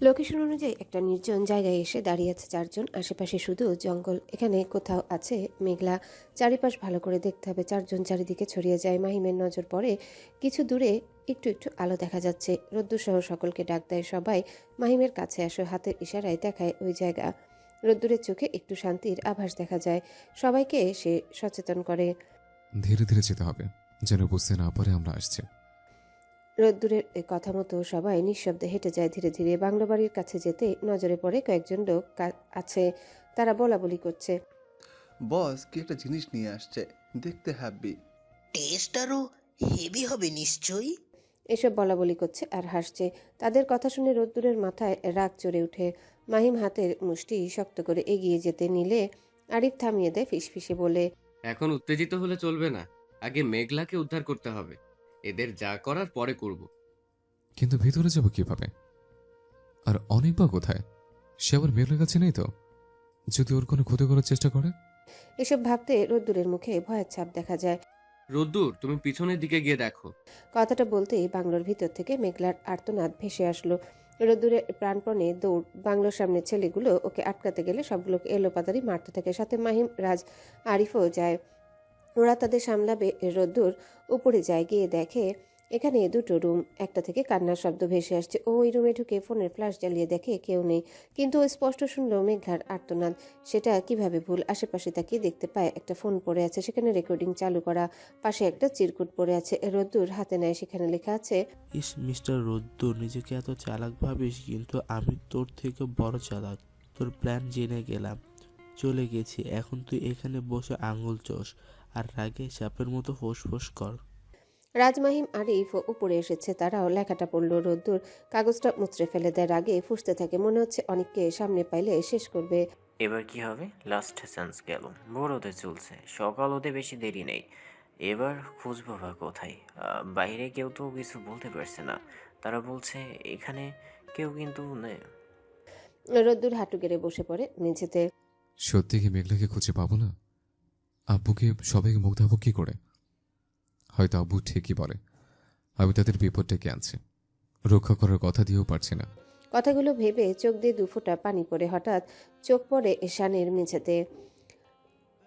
Location অনুযায়ী একটা নির্জন জায়গায় এসে দাঁড়িয়ে আছে চারজন। আশেপাশে শুধু জঙ্গল। এখানে কোথাও আছে মেঘলা। চারিপাশ ভালো করে দেখতে হবে। চারজন চারিদিকে ছড়িয়ে যায়। মাহিমের নজর পড়ে কিছু দূরে একটু একটু আলো দেখা যাচ্ছে। রোদ্দুর সহ সকলকে ডাক দেয়। সবাই মাহিমের কাছে আসে, হাতের ইশারায় দেখায় ওই জায়গা। রোদ্দুরের চোখে একটু শান্তির আভাস দেখা যায়। সবাইকে সে সচেতন করে। ধীরে ধীরে যেতে হবে, যেন বুঝতে না পারে আমরা আসছি। রোদ্দুরের কথা মতো সবাই নিঃশব্দে হেঁটে যায় ধীরে ধীরে। বাংলো বাড়ির কাছে যেতে নজরে পড়ে কয়েকজন লোক আছে। তারা বলাবলি করছে। বস কি একটা জিনিস নিয়ে আসছে, দেখতে হ্যাপি। টেস্ট আরো হেভি হবে নিশ্চয়ই। এসব বলাবলি করছে আর হাসছে। তাদের কথা শুনে রোদ্দুরের মাথায় রাগ চড়ে ওঠে। মাহিম হাতের মুষ্টি শক্ত করে এগিয়ে যেতে নিলে আরিফ থামিয়ে দেয় ফিসফিসে বলে, এখন উত্তেজিত হলে চলবে না, আগে মেঘলাকে উদ্ধার করতে হবে। এদের যা করার পরে করব। কিন্তু ভিতরে যাব কিভাবে? আর অনেক বা কোথায়? সে আবার মেয়ের কাছে নেই তো? যদি ওর কোনো ক্ষতি করার চেষ্টা করে? এসব ভাবতে রোদ্দুরের মুখে ভয়ের ছাপ দেখা যায়। রোদ্দুর, তুমি পিছনের দিকে গিয়ে দেখো। কথাটা বলতেই বাংলোর ভিতর থেকে মেঘলার আর্তনাদ ভেসে আসলো। রোদ্দুরের প্রাণপণে দৌড়। বাংলোর সামনে ছেলেগুলো ওকে আটকাতে গেলে সবগুলোকে এলোপাতাড়ি মারতে থাকে। সাথে মাহিম, রাজ, আরিফও যায়। ওরা তাদের সামলাবে। রোদ্দুর উপরে যায়, গিয়ে দেখে এখানে দুটো রুম। একটা থেকে কান্নার শব্দ ভেসে আসছে। ও ওই রুমে ঢুকে ফোনের ফ্ল্যাশ জ্বালিয়ে দেখে কেউ নেই। কিন্তু ও স্পষ্ট শুনল মেঘলার আর্তনাদ। সেটা কিভাবে ভুল? আশেপাশে তাকিয়ে দেখতে পায় একটা ফোন পড়ে আছে, সেখানে রেকর্ডিং চালু করা। পাশে একটা চিরকুট পড়ে আছে। রোদ্দুর হাতে নেয়, সেখানে লেখা আছে, ইস মিস্টার রোদ্দুর, নিজেকে এত চালাক ভাবিস, কিন্তু আমি তোর থেকে বড় চালাক। তোর প্ল্যান জেনে গেলাম, চলে গেছি। এখন তুই এখানে বসে আঙুল চোষ আর রাগে সাপের মতো ফোঁস কর। রাজমাহিম, আরিফ উপরে এসেছে। তারাও লেখাটা পড়ল। রোদ্দুর কাগজটা মুচড়ে ফেলে দেয়। রাগে ফুঁসতে থাকে। মনে হচ্ছে অনেককে সামনে পাইলে শেষ করবে। এবার কি হবে? লাস্ট চান্স গেল। ভোর হতে চলছে, সকাল হতে বেশি দেরি নেই। এবার খুঁজবো বা কোথায়? বাইরে কেউ তো কিছু বলতে পারছে না। তারা বলছে এখানে কেউ কিন্তু নেই। রোদ্দুর হাঁটু গেড়ে বসে পড়ে মেঝেতে। সত্যি কি মেঘলাকে খুঁজে পাবো না? আব্বুকে সবাইকে মুখ দেখাবো কি করে? হয়তো আব্বু ঠিকই বলে, আমি তাদের বিপদ ডেকে আনছি। রক্ষা করার কথা দিয়েও পারছি না। কথাগুলো ভেবে চোখ দিয়ে দুফোঁটা পানি পড়ে। হঠাৎ চোখ পড়ে শানের মেঝেতে।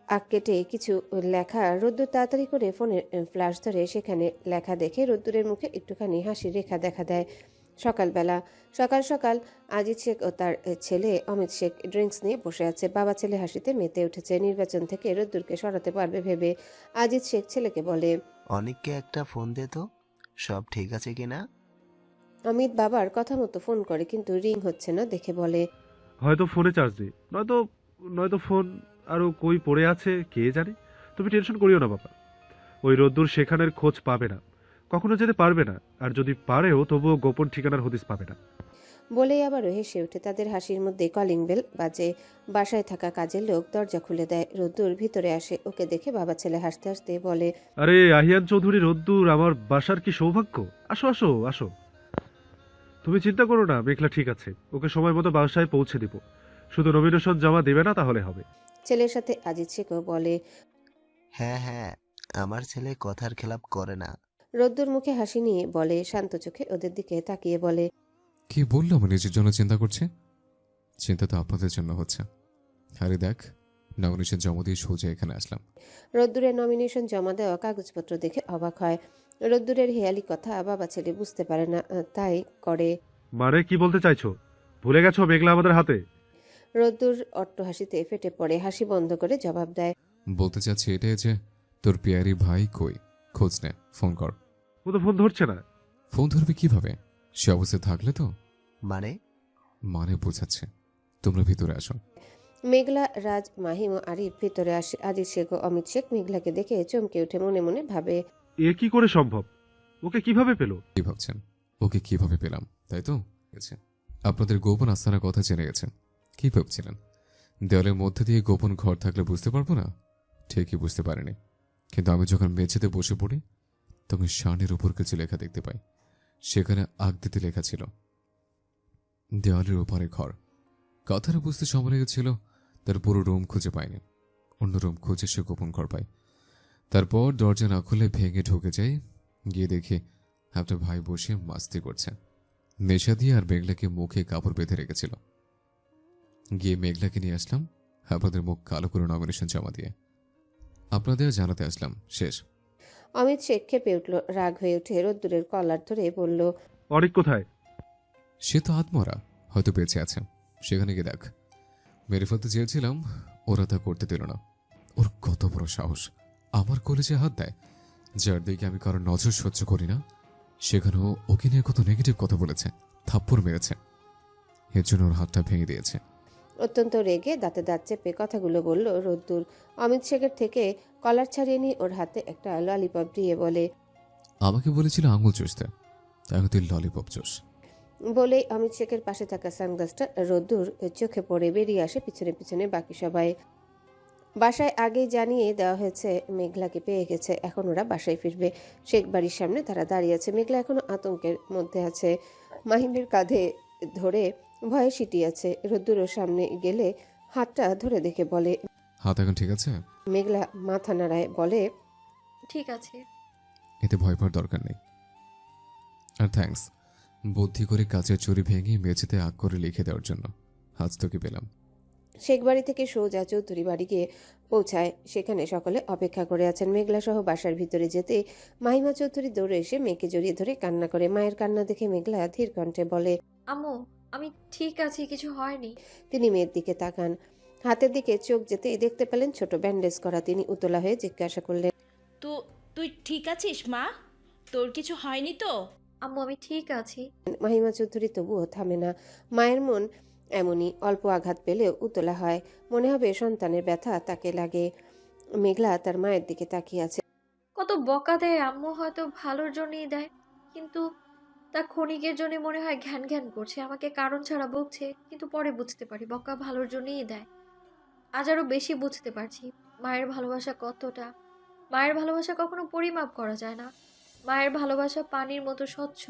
আগ কেটে কিছু লেখা। রোদ্দুর তাড়াতাড়ি করে ফোনের ফ্ল্যাশ ধরে সেখানে লেখা দেখে রোদ্দুরের মুখে একটুখানি হাসির রেখা দেখা দেয়। সকালবেলা, সকাল সকাল আজিজ শেখ ও তার ছেলে অমিত শেখ ড্রিঙ্কস নিয়ে বসে আছে। বাবা ছেলে হাসিতে মেতে উঠেছে। নির্বাচন থেকে রোদ্দুরকে সরাতে পারবে ভেবে আজিজ শেখ ছেলেকে বলে, অনেককে একটা ফোন দে তো, সব ঠিক আছে কিনা। অমিত বাবার কথা মতো ফোন করে, কিন্তু রিং হচ্ছে না দেখে বলে, হয়তো ফোনে চার্জ নেই, নয়তো নয়তো ফোন আরো কই পড়ে আছে কে জানে। তুমি টেনশন করিও না বাবা, ওই রোদ্দুর সেখানের খোঁজ পাবে না, কখনো যেতে পারবে না। আর যদি পারেও তবুও গোপন ঠিকানার হদিস পাবে না। বলেই আবারও হেসে ওঠে। তাদের হাসির মধ্যে কলিং বেল বাজে। বাসায় থাকা কাজের লোক দরজা খুলে দেয়। রোদ্দুর ভিতরে আসে। ওকে দেখে বাবা ছেলে হাসতে হাসতে বলে, আরে আহিয়ান চৌধুরী রোদ্দুর, আমার বাসার কি সৌভাগ্য। আসো আসো আসো, তুমি চিন্তা করো না, মেঘলা ঠিক আছে। ওকে সময় মতো বাসায় পৌঁছে দিব। শুধু নমিনেশন জমা দেবে না, তাহলে হবে। ছেলের সাথে আজিজ শেখও বলে। হ্যাঁ হ্যাঁ, আমার ছেলে কথার খেলাপ করে না। রোদ্দুর মুখে হাসি নিয়ে বলে, শান্ত চোখে ওদের দিকে তাকিয়ে বলে, কি বললাম নিজের জন্য চিন্তা করছে? চিন্তা তো আপনাদের জন্য হচ্ছে। আরে দেখ, নমিনেশন জমা দিয়ে সোজা এখানে আসলাম। রোদ্দুরের নমিনেশন জমা দেওয়া কাগজপত্র দেখে অবাক হয়। রোদ্দুরের হেয়ালি কথা বাবা ছেলে বুঝতে পারে না, তাই করে। মানে কি বলতে চাইছো? ভুলে গেছো মেঘলা আমাদের হাতে? রোদ্দুর অট্ট হাসিতে ফেটে পড়ে। হাসি বন্ধ করে জবাব দেয়, বলতে চাচ্ছি এটাই যে তোর পিয়ারি ভাই কই, খোঁজ নে, ফোন কর। ও তো ফোন ধরছে না। ফোন ধরবে কিভাবে? সে অবস্থায় থাকলে তো। মানে মানে বোঝাচ্ছে। তোমরা ভিতরে আসো। মেঘলা, রাজ, মাহিম ও আরিফ ভিতরে আসে। আজিজ শেখ ও অমিত শেখ মেঘলাকে দেখে চমকে উঠে মনে মনে ভাবে, এ কি করে সম্ভব? ওকে কিভাবে পেলো? কি ভাবছেন? ওকে কিভাবে পেলাম, তাই তো? আপনাদের গোপন আস্তানার কথা জেনে গেছে। কি ভাবছিলেন দেওয়ালের মধ্যে দিয়ে গোপন ঘর থাকলে বুঝতে পারবো না? ঠিকই বুঝতে পারিনি। কিন্তু আমি যখন মেঝেতে বসে পড়ি, তখন শানের উপর কিছু লেখা দেখতে পাই। সেখানে আগদিতে লেখা ছিল, দেওয়ালের ওপারে ঘর। কথাটা বুঝতে সময় লেগেছিল। তার পুরো রুম খুঁজে পায়নি। অন্য রুম খুঁজে সে গোপন ঘর পায়। তারপর দরজা না খুলে ভেঙে ঢুকে যায়। গিয়ে দেখি আপনার ভাই বসে মাস্তি করছে। নেশা দিয়ে আর মেঘলাকে মুখে কাপড় বেঁধে রেখেছিল। গিয়ে মেঘলাকে নিয়ে আসলাম, আপনাদের মুখ কালো করে নমিনেশন জমা দিয়ে আপনাদের জানাতে আসলাম। শেষ। অমিত শেখ খেপে উঠল, রাগ হয়ে উঠে রোদ্দুরের কলার ধরে বলল, অনেক কোথায়? সে তো আত্মরা, হয়তো বেঁচে আছে। সেখানে গিয়ে দেখ। মেরে ফেলতে চেয়েছিলাম, ওরা তা করতে দিল না। ওর কত বড় সাহস, আমার কলেজে হাত দেয়। যার দিকে আমি কারোর নজর সহ্য করি না, সেখানেও ওকে নিয়ে কত নেগেটিভ কথা বলেছে, থাপ্পড় মেরেছে। এর জন্য ওর হাতটা ভেঙে দিয়েছে। অত্যন্ত রেগে দাঁতে দাঁত চেপে কথাগুলো বলল রোদ্দুর। অমিত শেখের থেকে কলার ছাড়িয়ে নিয়ে ওর হাতে একটা ললিপপ দিয়ে বলে, আমাকে বলেছিল আঙুল চুষতে, এখন তুই ললিপপ চুষ। বলেই অমিত শেখের পাশে থাকা সানগ্লাসটা রোদ্দুর চোখে পড়ে বেরিয়ে আসে পিছনে পিছনে বাকি সবাই। বাসায় আগেই জানিয়ে দেওয়া হয়েছে মেঘলাকে পেয়ে গেছে, এখন ওরা বাসায় ফিরবে। শেখ বাড়ির সামনে তারা দাঁড়িয়ে আছে। মেঘলা এখনো আতঙ্কের মধ্যে আছে, মাহিমের কাঁধে ধরে ভয়ে সিটিয়ে আছে। রোদ্দুর ওর সামনে গেলে হাতটা ধরে দেখে বলে, হাত এখন ঠিক আছে? মেঘলা মাথা নাড়ায়, বলে, ঠিক আছে। এতে ভয় পাওয়ার দরকার নেই। আর থ্যাঙ্কস বুদ্ধি করে কাচের চুরি ভেঙে মেঝেতে আগ করে লিখে দেওয়ার জন্য। আজ তোকে পেলাম। শেখ বাড়ি থেকে সোজা চৌধুরী বাড়ি গিয়ে পৌঁছায়। সেখানে সকলে অপেক্ষা করে আছেন। মেঘলা সহ বাসার ভিতরে যেতে মাহিমা চৌধুরী দৌড়ে এসে মেয়েকে জড়িয়ে ধরে কান্না করে। মায়ের কান্না দেখে মেঘলা ধীর কণ্ঠে বলে, আম্মু, আমি ঠিক আছি, কিছু হয়নি। তিনি মেয়ের দিকে তাকান। হাতের দিকে চোখ যেতেই দেখতে পেলেন ছোট ব্যান্ডেজ করা। তিনি উতলা হয়ে জিজ্ঞাসা করলেন, তো তুই ঠিক আছিস মা? তোর কিছু হয়নি তো? আম্মু, আমি ঠিক আছি। মাহিমা চৌধুরী তবুও থামে না। মায়ের মন এমনই, অল্প আঘাত পেলেও উতলা হয়। মনে হবে সন্তানের ব্যথা তাকে লাগে। মেঘলা তার মায়ের দিকে তাকিয়ে আছে। কত বকা দেয় আম্মু, হয়তো ভালোর জন্যই দেয়, কিন্তু তা ক্ষণিকের জন্য মনে হয় ঘ্যান ঘ্যান করছে, আমাকে কারণ ছাড়া বকছে, কিন্তু পরে বুঝতে পারি বকা ভালোর জন্যই দেয়। আজ আরো বেশি বুঝতে পারছি মায়ের ভালোবাসা কতটা। মায়ের ভালোবাসা কখনো পরিমাপ করা যায় না। মায়ের ভালোবাসা পানির মতো স্বচ্ছ,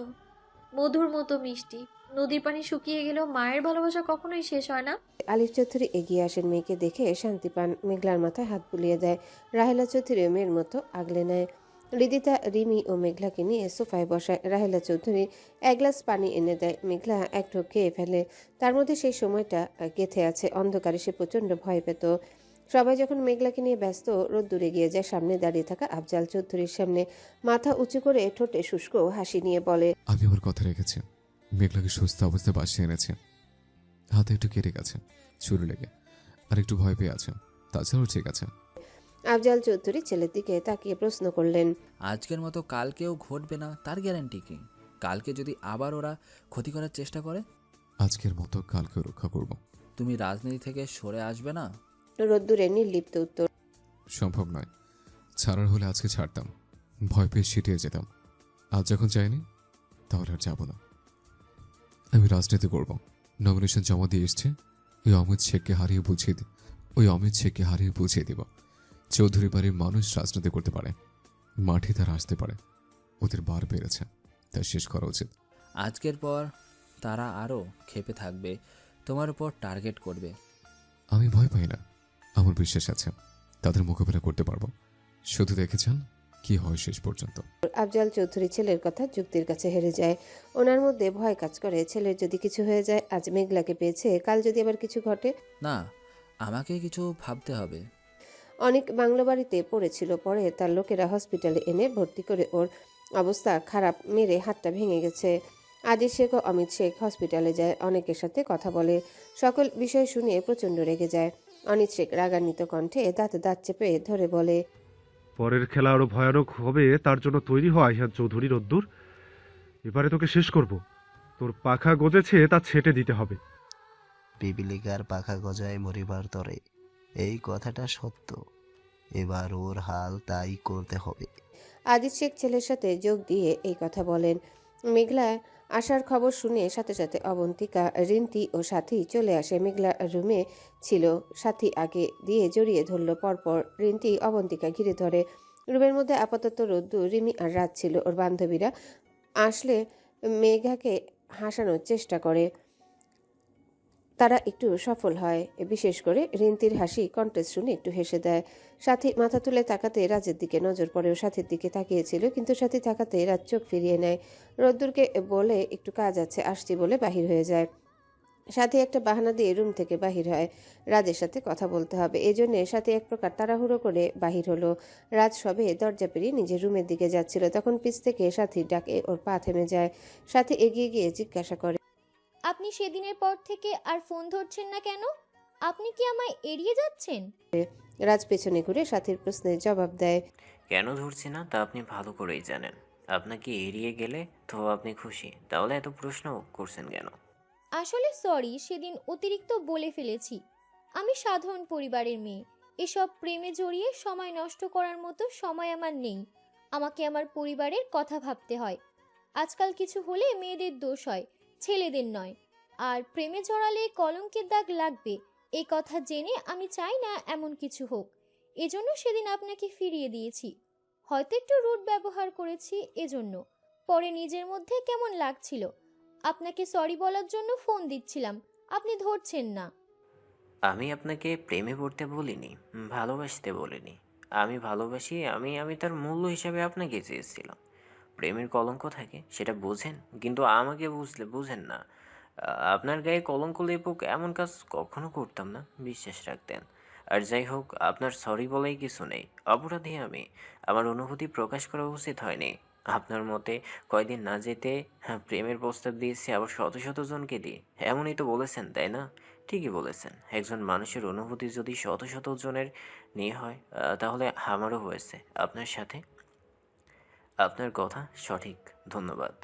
মধুর মতো মিষ্টি। নদীর পানি শুকিয়ে গেলেও মায়ের ভালোবাসা কখনোই শেষ হয় না। আলিফ চৌধুরী এগিয়ে আসেন। মেয়েকে দেখে শান্তি পান। মেঘলার মাথায় হাত বুলিয়ে দেয়। রাহেলা চৌধুরী মেয়ের মতো আগলে নেয়। রিদিতা রিমি ও মেঘলাকে নিয়ে সোফায় বসায়। রাহেলা চৌধুরী এক গ্লাস পানি এনে দেয়। মেঘলা এক ঢোক খেয়ে ফেলে। তার মধ্যে সেই সময়টা গেঁথে আছে। অন্ধকারে সে প্রচণ্ড ভয় পেত। সবাই যখন মেঘলাকে নিয়ে ব্যস্ত, রোদ্দুরে গিয়ে যায় সামনে দাঁড়িয়ে থাকা আফজাল চৌধুরীর সামনে। মাথা উঁচু করে ঠোঁটে শুষ্ক হাসি নিয়ে বলে, আমি আমার কথা রেখেছি। মেঘলাকে সুস্থ অবস্থায় বাসিয়ে এনেছে। হাতে একটু কেটে গেছে ছুরি লেগে, আর একটু ভয় পেয়ে আছে, তাছাড়াও ঠিক আছে। আফজাল চৌধুরী ছেলের দিকে তাকিয়ে প্রশ্ন করলেন, আজকের মতো কালকেও ঘটবে না তার গ্যারান্টি কি? কালকে যদি আবার ওরা ক্ষতি করার চেষ্টা করে? আজকের মতো কালকে রক্ষা করব। তুমি রাজনীতি থেকে সরে আসবে না? রোদ্দুরে নির্লিপ্ত উত্তর, সম্ভব নয়। ছাড়ার হলে আজকে ছাড়তাম, ভয় পেয়ে সিটিয়ে যেতাম। আজ যখন চাইনি, তাহলে আর যাব না। আমি রাজনীতি করব। নমিনেশন জমা দিয়ে এসছে। ওই অমিত শেখকে হারিয়ে বুঝিয়ে দিব চৌধুরী বাড়ির মানুষ রাজনীতি করতে পারে, মাঠে তারা আসতে পারে। ওদের বার বেড়েছে, তাই শেষ করা উচিত। আজকের পর তারা আরও ক্ষেপে থাকবে, তোমার উপর টার্গেট করবে। আমি ভয় পাই না, আমার বিশ্বাস আছে তাদের মোকাবেলা করতে পারবো। শুধু দেখেছেন কি হয় শেষ পর্যন্ত। আফজাল চৌধুরী ছেলের কথা যুক্তির কাছে হেরে যায়। ওনার মধ্যে ভয় কাজ করে, ছেলের যদি কিছু হয়ে যায়। আজ মেঘলাকে পেয়েছে, কাল যদি আবার কিছু ঘটে। না, আমাকে কিছু ভাবতে হবে। অনেক বাংলো বাড়িতে পড়েছিল, পরে তার লোকেরা হসপিটালে এনে ভর্তি করে ওর অবস্থা খারাপ, মেরে হাতটা ভেঙে গেছে। আজিজ শেখ ও অমিত শেখ হসপিটালে যায়, অনেকের সাথে কথা বলে। সকল বিষয় শুনে প্রচণ্ড রেগে যায়। অনিত শেখ রাগান্বিত কণ্ঠে দাঁতে দাঁত চেপে ধরে বলে, পরের খেলা আরো ভয়ানক হবে, তার জন্য তৈরি হয় আহিয়ান চৌধুরী রোদ্দুর। এবারে তোকে শেষ করব। তোর পাখা গজেছে, তা ছেটে দিতে হবে। পিপিলিকার পাখা গজায় মরিবার তরে, এই কথাটা সত্য। এবার ওর হাল তাই করতে হবে। আজিজ শেখ ছেলের সাথে যোগ দিয়ে এই কথা বলেন। মেঘলা আসার খবর শুনে সাথে সাথে অবন্তিকা, রিন্তি ও সাথী চলে আসে। মেঘলা রুমে ছিল, সাথী আগে দিয়ে জড়িয়ে ধরল। পরপর রিন্তি অবন্তিকা ঘিরে ধরে। রুমের মধ্যে আপাতত রোদ্দুর, রিমি আর রাত ছিল। ওর বান্ধবীরা আসলে মেঘাকে হাসানোর চেষ্টা করে। তারা একটু সফল হয়। বিশেষ করে রিন্তির হাসি কন্টেস্ট শুনে একটু হেসে দেয়। সাথী মাথা তুলে তাকাতে রাজের দিকে নজর পড়েও সাথীর দিকে তাকিয়েছিল, কিন্তু সাথী তাকাতে রাজ চোখ ফিরিয়ে নেয়। রোদ্দুরকে বলে একটু কাজ আছে, আসছি বলে বাহির হয়ে যায়। সাথী একটা বাহানা দিয়ে রুম থেকে বাহির হয়। রাজের সাথে কথা বলতে হবে, এজন্য সাথী এক প্রকার তাড়াহুড়ো করে বাহির হলো। রাজ সবে দরজা পেরিয়ে নিজের রুমের দিকে যাচ্ছিল, তখন পিছ থেকে সাথীর ডাকে ওর পা থেমে যায়। সাথী এগিয়ে গিয়ে জিজ্ঞাসা করে, আপনি সেদিনের পর থেকে আর ফোন ধরছেন না কেন? আপনি কি আমায় এড়িয়ে যাচ্ছেন? রাজ পেছনে ঘুরে সাথীর প্রশ্নের জবাব দেয়। কেন ধরছি না তা আপনি ভালো করেই জানেন। আপনাকে এড়িয়ে গেলে তো আপনি খুশি, তাহলে এত প্রশ্ন করছেন কেন? আসলে সরি, সেদিন অতিরিক্ত বলে ফেলেছি। আমি সাধারণ পরিবারের মেয়ে, এসব প্রেমে জড়িয়ে সময় নষ্ট করার মতো সময় আমার নেই। আমাকে আমার পরিবারের কথা ভাবতে হয়। আজকাল কিছু হলে মেয়েদের দোষ হয়, ছেলেদের নয়। আর প্রেমে জড়ালে কলঙ্কের দাগ লাগবে, এই কথা জেনে আমি চাই না এমন কিছু হোক। এজন্য সেদিন আপনাকে ফিরিয়ে দিয়েছি। হয়তো একটু রুড ব্যবহার করেছি এজন্য। পরে নিজের মধ্যে কেমন লাগছিল। আপনাকে সরি বলার জন্য ফোন দিচ্ছিলাম, আপনি ধরছেন না। আমি আপনাকে প্রেমে পড়তে বলিনি, ভালোবাসতে বলিনি। আমি ভালোবাসি, আমি আমি তার মূল্য হিসাবে আপনাকে চেয়েছিলাম। প্রেমের কলঙ্ক থাকে সেটা বোঝেন, কিন্তু আমাকে বুঝেন না। আপনার গায়ে কলঙ্ক লেপুক এমন কাজ কখনো করতাম না, বিশ্বাস রাখতেন। আর যাই হোক, আপনার সরি বলেই কিছু নেই। অপরাধী আমি, আমার অনুভূতি প্রকাশ করা উচিত হয়নি। আপনার মতে কয়দিন না যেতে প্রেমের প্রস্তাব দিয়েছি, আবার শত শত জনকে দিই, এমনই তো বলেছেন তাই না? ঠিকই বলেছেন। একজন মানুষের অনুভূতি যদি শত শত জনের নিয়ে হয়, তাহলে আমারও হয়েছে আপনার সাথে। আপনার কথা সঠিক, ধন্যবাদ।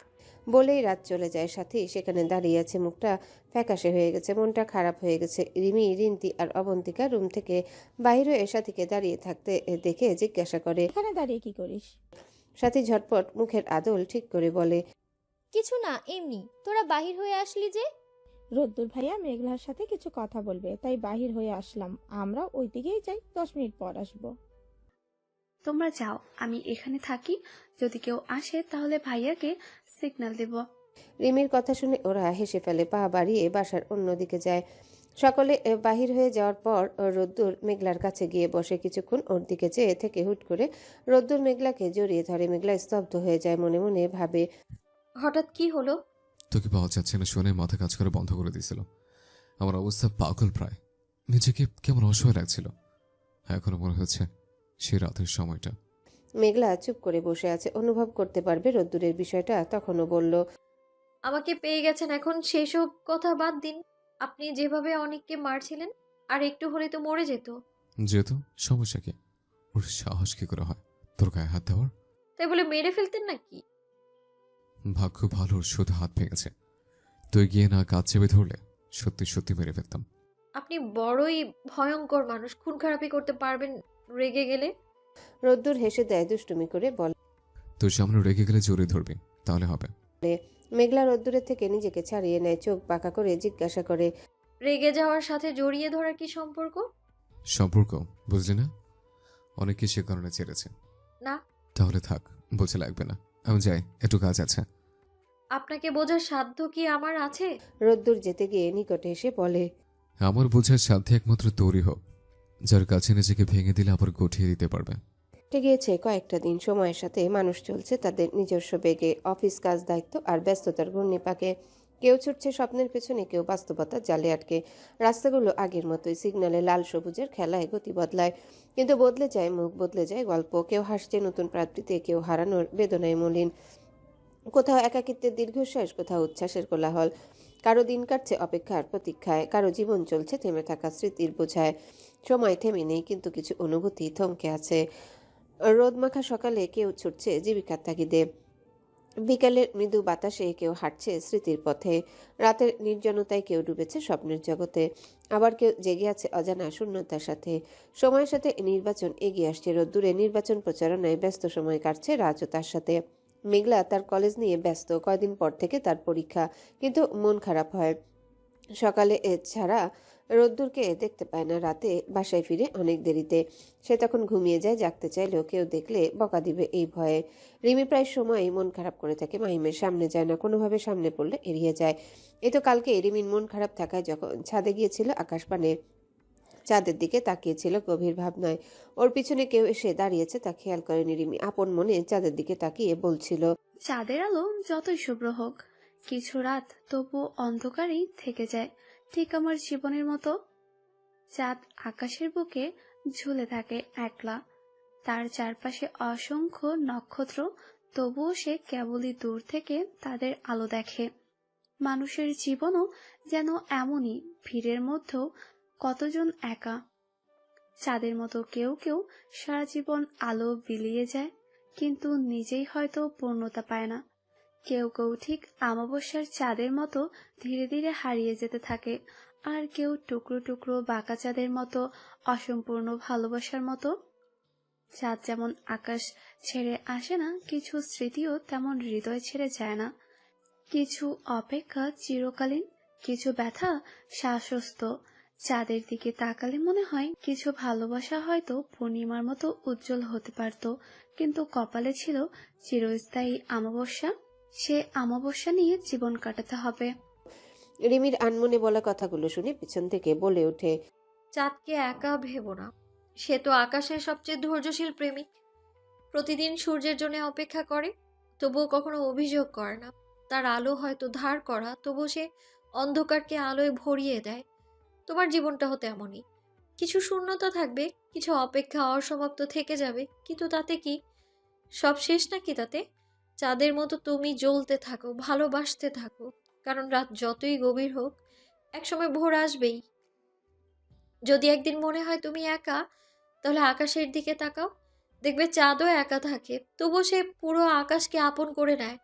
বলেই রাত চলে যায়। সাথী সেখানে দাঁড়িয়ে আছে, মুখটা ফ্যাকাশে হয়ে গেছে, মনটা খারাপ হয়ে গেছে। রিমি, রিন্তি আর অবন্তিকা রুম থেকে বাহির হয়ে সাথীকে দাঁড়িয়ে থাকতে দেখে জিজ্ঞাসা করে, এখানে দাঁড়িয়ে কি করিস? সাথী ঝটপট মুখের আদল ঠিক করে বলে, কিছু না, এমনি। তোরা বাহির হয়ে আসলি যে? রোদ্দুর ভাইয়া মেঘলার সাথে কিছু কথা বলবে, তাই বাহির হয়ে আসলাম। আমরা ওই দিকেই যাই, 10 মিনিট পর আসবো। তোমরা যাও, আমি এখানে থাকি। যদি কেউ আসে তাহলে ভাইয়াকে সিগন্যাল দেব। রিমির কথা শুনে ওরা হেসে ফেলে, পা বাড়িয়ে বাসার অন্যদিকে যায়। সকলে বাহির হয়ে যাওয়ার পর রোদ্দুর মেঘলার কাছে গিয়ে বসে। কিছুক্ষণ ওর দিকে চেয়ে থেকে হুট করে রোদ্দুর মেঘলাকে জড়িয়ে ধরে। মেঘলা স্তব্ধ হয়ে যায়, মনে মনে ভাবে, হঠাৎ কি হলো? তোকে পাওয়া যাচ্ছে না শুনে মাথা কাজ করে বন্ধ করে দিয়েছিল। আমার অবস্থা পাগল প্রায়, নিজেকে কেমন অসহায় লাগছিল। এখনো মনে হচ্ছে সে রাতের সময়টা। মেঘলা চুপ করে বসে আছে, অনুভব করতে পারবে রোদ্দুরের বিষয়টা। তখনও বলল, আমাকে পেয়ে গেছেন, এখন সেসব কথা বাদ দিন। আপনি যেভাবে অনেককে মারছিলেন, আর একটু হলে তো মরে যেত। যেহেতু সমস্যা কি? ওর সাহস কি করে হয় তোর গায়ে হাত দেওয়ার? তাই বলে মেরে ফেলতেন নাকি? ভাগ্য ভালো, ওর শুধু হাত ভেঙেছে। তুই গিয়ে না কাজ চেপে ধরলে সত্যি সত্যি মেরে ফেলতাম। আপনি বড়ই ভয়ঙ্কর মানুষ, খুন খারাপি করতে পারবেন রেগে গেলে। রোদ্দুর হেসে দেয় দুষ্টুমি করে, বলে, তোর সামনে রেগে গেলে জোরে ধরবি, তাহলে হবে। মেঘলা রোদ্দুরের থেকে নিজেকে ছাড়িয়ে নেয়, চোখ বাঁকা করে জিজ্ঞাসা করে, রেগে যাওয়ার সাথে জড়িয়ে ধরার কি সম্পর্ক? সম্পর্ক বুঝলি না? অনেকে সে কারণে ছেড়েছে। না। তাহলে থাক, বলছে লাগবে না, আমি যাই, একটু কাজ আছে। আপনাকে বোঝার সাধ্য কি আমার আছে? রোদ্দুর যেতে গিয়ে নিকটে এসে বলে, আমার বোঝার সাধ্যে একমাত্র তোরই হোক, যার কাছে নিজেকে ভেঙে দিলে আবার গঠিয়ে দিতে পারবে। গিয়েছে কয়েকটা দিন। সময়ের সাথে মানুষ চলছে তাদের নিজস্ব বেগে, অফিস কাজ, দায়িত্ব আর ব্যস্ততার ঘূর্ণিপাকে। কেউ ছুটছে স্বপ্নের পেছনে, কেউ বাস্তবতার জালে আটকে। রাস্তাগুলো আগের মতোই, সিগন্যালে লাল সবুজের খেলায় গতি বদলায়, কিন্তু বদলে যায় মুখ, বদলে যায় গল্প। কেউ হাসছে নতুন প্রাপ্তিতে, কেউ হারানোর বেদনায় মলিন। কোথাও একাকিত্বের দীর্ঘশ্বাস, কোথাও উচ্ছ্বাসের কোলাহল। কারো দিন কাটছে অপেক্ষার প্রতীক্ষায়, কারো জীবন চলছে থেমে থাকা স্মৃতির বোঝায়। সময় থেমে নেই, কিন্তু কিছু অনুভূতি থমকে আছে। রোদমাখা সকালে কেউ ছুটছে জীবিকার তাগিদে, বিকালের মৃদু বাতাসে কেউ হাঁটছে স্মৃতির পথে, রাতের নির্জনতায় কেউ ডুবেছে স্বপ্নের জগতে, আবার কেউ জেগে আছে অজানা শূন্যতার সাথে। সময়ের সাথে নির্বাচন এগিয়ে আসছে, রোদ্দুরে নির্বাচন প্রচারণায় ব্যস্ত সময় কাটছে রাজও তার সাথে। মেঘলা তার কলেজ নিয়ে ব্যস্ত, কয়দিন পর থেকে তার পরীক্ষা, কিন্তু মন খারাপ হয়। সকালে ছাড়া রোদ্দুরকে দেখতে পায় না। রাতে বাসায় ফিরে অনেক দেরিতে। সে তখন ঘুমিয়ে যায়। জাগতে চাইলেও কেউ দেখলে বকা দিবে এই ভয়ে। রিমি প্রায় সময়ই মন খারাপ করে থাকে। মাহিমের সামনে যায় না, কোনোভাবে সামনে পড়লে এড়িয়ে যায়। এই তো কালকে রিমির মন খারাপ থাকায় যখন ছাদে গিয়েছিল আকাশপানে চাঁদের দিকে তাকিয়েছিল গভীর ভাবনায়। ওর পিছনে কেউ এসে দাঁড়িয়েছে তা খেয়াল করেনি রিমি। আপন মনে চাঁদের দিকে তাকিয়ে বলছিল, চাঁদের আলো যতই শুভ্র হোক, কিছু রাত তবু অন্ধকারেই থেকে যায়, ঠিক আমার জীবনের মতো। চাঁদ আকাশের বুকে ঝুলে থাকে একলা, তার চারপাশে অসংখ্য নক্ষত্র, তবুও সে কেবলই দূর থেকে তাদের আলো দেখে। মানুষের জীবনও যেন এমনই, ভিড়ের মধ্যেও কতজন একা। চাঁদের মতো কেউ কেউ সারা জীবন আলো বিলিয়ে যায়, কিন্তু নিজেই হয়তো পূর্ণতা পায় না। কেউ কেউ ঠিক অমাবস্যার চাঁদের মতো ধীরে ধীরে হারিয়ে যেতে থাকে, আর কেউ টুকরো টুকরো বাঁকা চাঁদের মতো অসম্পূর্ণ ভালোবাসার মতো। চাঁদ যেমন আকাশ ছেড়ে আসে না, কিছু স্মৃতিও তেমন হৃদয় ছেড়ে যায় না। কিছু অপেক্ষা চিরকালীন, কিছু ব্যথা শাশ্বত। চাঁদের দিকে তাকালে মনে হয় কিছু ভালোবাসা হয়তো পূর্ণিমার মতো উজ্জ্বল হতে পারত, কিন্তু কপালে ছিল চিরস্থায়ী অমাবস্যা। সে অমাবস্যা নিয়ে জীবন কাটাতে হবে। রিমির আনমনে বলা কথাগুলো শুনে পিছন থেকে বলে ওঠে, চাঁদকে একা ভেবো না, সে তো আকাশের সবচেয়ে ধৈর্যশীল প্রেমিক। প্রতিদিন সূর্যের জন্য অপেক্ষা করে, তবুও কখনো অভিযোগ করে না। তার আলো হয়তো ধার করা, তবু সে অন্ধকারকে আলোয় ভরিয়ে দেয়। তোমার জীবনটা হতে এমনই, কিছু শূন্যতা থাকবে, কিছু অপেক্ষা অসমাপ্ত থেকে যাবে, কিন্তু তাতে কি সব শেষ নাকি? তাতে চাঁদের মতো তুমি জ্বলতে থাকো, ভালোবাসতে থাকো, কারণ রাত যতই গভীর হোক একসময় ভোর আসবেই। যদি একদিন মনে হয় তুমি একা, তাহলে আকাশের দিকে তাকাও, দেখবে চাঁদও একা থাকে, তবু সে পুরো আকাশকে আপন করে নেয়।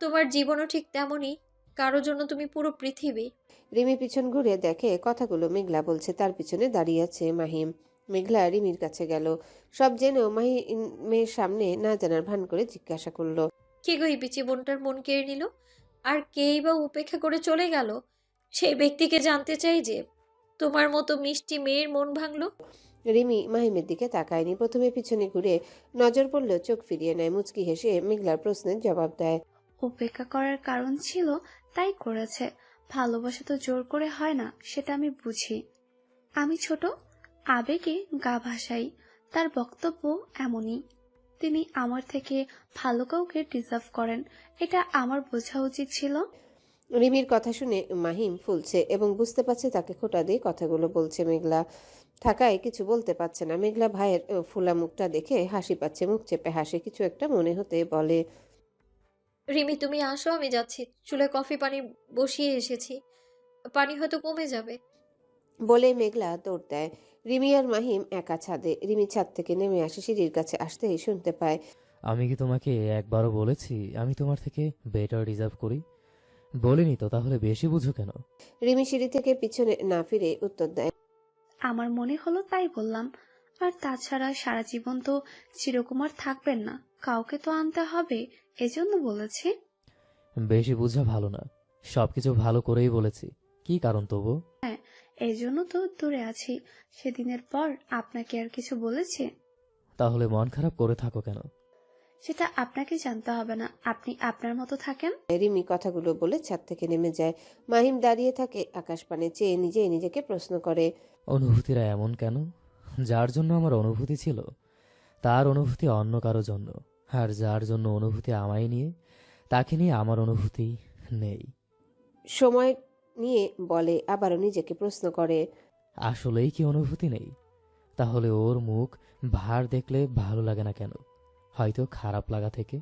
তোমার জীবনও ঠিক তেমনই, কারোর জন্য তুমি পুরো পৃথিবী। রিমি পিছন ঘুরে দেখে কথাগুলো মেঘলা বলছে। তার পিছনে দাঁড়িয়ে আছে মাহিম। মেঘলা রিমির কাছে গেল। সব জেনেও মাহিমের সামনে না জানার ভান করে জিজ্ঞাসা করলো, কে গো এই পিচি বোনটার মন কেড়ে নিল, আর কেই বা উপেক্ষা করে চলে গেল? সেই ব্যক্তিকে জানতে চাই যে তোমার মতো মিষ্টি মেয়ের মন ভাঙলো। রিমি মাহিমের দিকে তাকায়নি। প্রথমে পিছনে ঘুরে নজর পড়লেও চোখ ফিরিয়ে নেয়। মুচকি হেসে মেঘলার প্রশ্নের জবাব দেয়, উপেক্ষা করার কারণ ছিল তাই করেছে। ভালোবাসা তো জোর করে হয় না, সেটা আমি বুঝি। আমি ছোট, আবেগে গা ভাসাই। তার বক্তব্য এমনই। তিনি আমার থেকে ভালো কাউকে ডিজার্ভ করেন, এটা আমার বোঝা উচিত ছিল। রিমির কথা শুনে মাহিম ফুলছে এবং বুঝতে পারছে তাকে খোঁটা দিয়ে কথাগুলো বলছে। মেঘলা থাকায় কিছু বলতে পারছে না। মেঘলা ভাইয়ের ফোলা মুখটা দেখে হাসি পাচ্ছে, মুখ চেপে হাসে। কিছু একটা মনে হতে বলে, রিমি তুমি আসো, আমি যাচ্ছি, চুলে কফি পানি বসিয়ে এসেছি, পানি হয়তো কমে যাবে। বলে মেঘলা দৌড় দেয়। রিমি আর মাহিম একা ছাদে। রিমি ছাদ থেকে নেমে আসে, সিঁড়ির কাছে আসতেই শুনতে পায়, আমি কি তোমাকে একবারও বলেছি আমি তোমার থেকে বেটার ডিজার্ভ করি? বলিনি তো, তাহলে বেশি বুঝো কেন? রিমি সিঁড়ি থেকে পিছনে না ফিরে উত্তর দেয়, আমার মনে হলো তাই বললাম। আর তাছাড়া সারা জীবন তো চিরকুমার থাকবেন না, কাউকে তো আনতে হবে, এজন্য বলেছি। বেশি বুঝা ভালো না, সবকিছু ভালো করেই বলেছি। কি কারণ তবু? হ্যাঁ, এই জন্য তো দূরে আছি। সেদিনের পর আপনাকে আর কিছু বলেছি? তাহলে মন খারাপ করে থাকো কেন? সেটা আপনাকে জানতে হবে না, আপনি আপনার মতো থাকেন। রিমি কথাগুলো বলে ছাদ থেকে নেমে যায়। মাহিম দাঁড়িয়ে থাকে আকাশপানে চেয়ে, নিজেকে প্রশ্ন করে, অনুভূতিরা এমন কেন? যার জন্য আমার অনুভূতি ছিল তার অনুভূতি অন্য কারো জন্য, আর যার জন্য অনুভূতি আমায় নিয়ে তাকে নিয়ে আমার অনুভূতি নেই। সময় নিয়ে বলে, আবারও নিজেকে প্রশ্ন করে, আসলেই কি অনুভূতি নেই? তাহলে ওর মুখ ভার দেখলে ভালো লাগে না কেন? হয়তো খারাপ লাগা থেকে।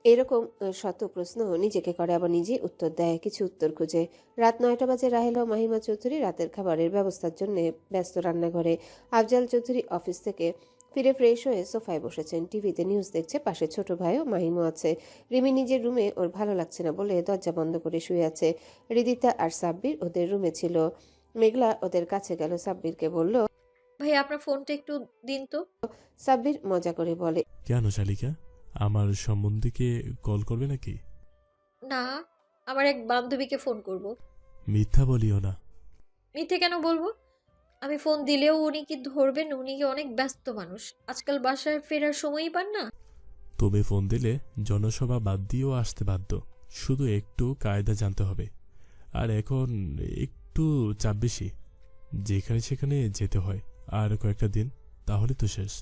এরকম শত প্রশ্ন নিজেকে করে, আবার নিজে উত্তর দেয়। কিছু উত্তর খুঁজে। রাত 9টা বাজে। রাহেলা ও মাহিমা চৌধুরী রাতের খাবারের ব্যবস্থার জন্য ব্যস্ত রান্নাঘরে। আফজাল চৌধুরী অফিস থেকে ফিরে ফ্রেশ হয়ে সোফায় বসেছেন, টিভিতে নিউজ দেখছে। পাশে ছোট ভাইও মাহিমও আছে। রিমি নিজের রুমে, ওর ভালো লাগছে না বলে দরজা বন্ধ করে শুয়ে আছে। হৃদিতা আর সাব্বির ওদের রুমে ছিল। মেঘলা ওদের কাছে গেল, সাব্বিরকে বলল, ভাই আপনার ফোনটা একটু দিন তো। সাব্বির মজা করে বলে, কেন শালিকা, আমার সম্বন্ধীকে কল করবে নাকি? না, আমার এক বান্ধবীকে ফোন করব। মিথ্যা বলিও না। মিথ্যে কেন বলবো? আমি ফোন দিলেও উনি কি ধরবেন? উনি কি অনেক ব্যস্ত মানুষ, আজকাল বাসায় ফেরার সময়ই পান না। তুমি ফোন দিলে জনসভা বাদ দিয়েও আসতে বাধ্য। শুধু একটু কায়দা জানতে হবে। আর এখন একটু চাপ বেশি, যেখানে সেখানে যেতে হয়। আর কয়েকটা দিন, তাহলে তো শেষ।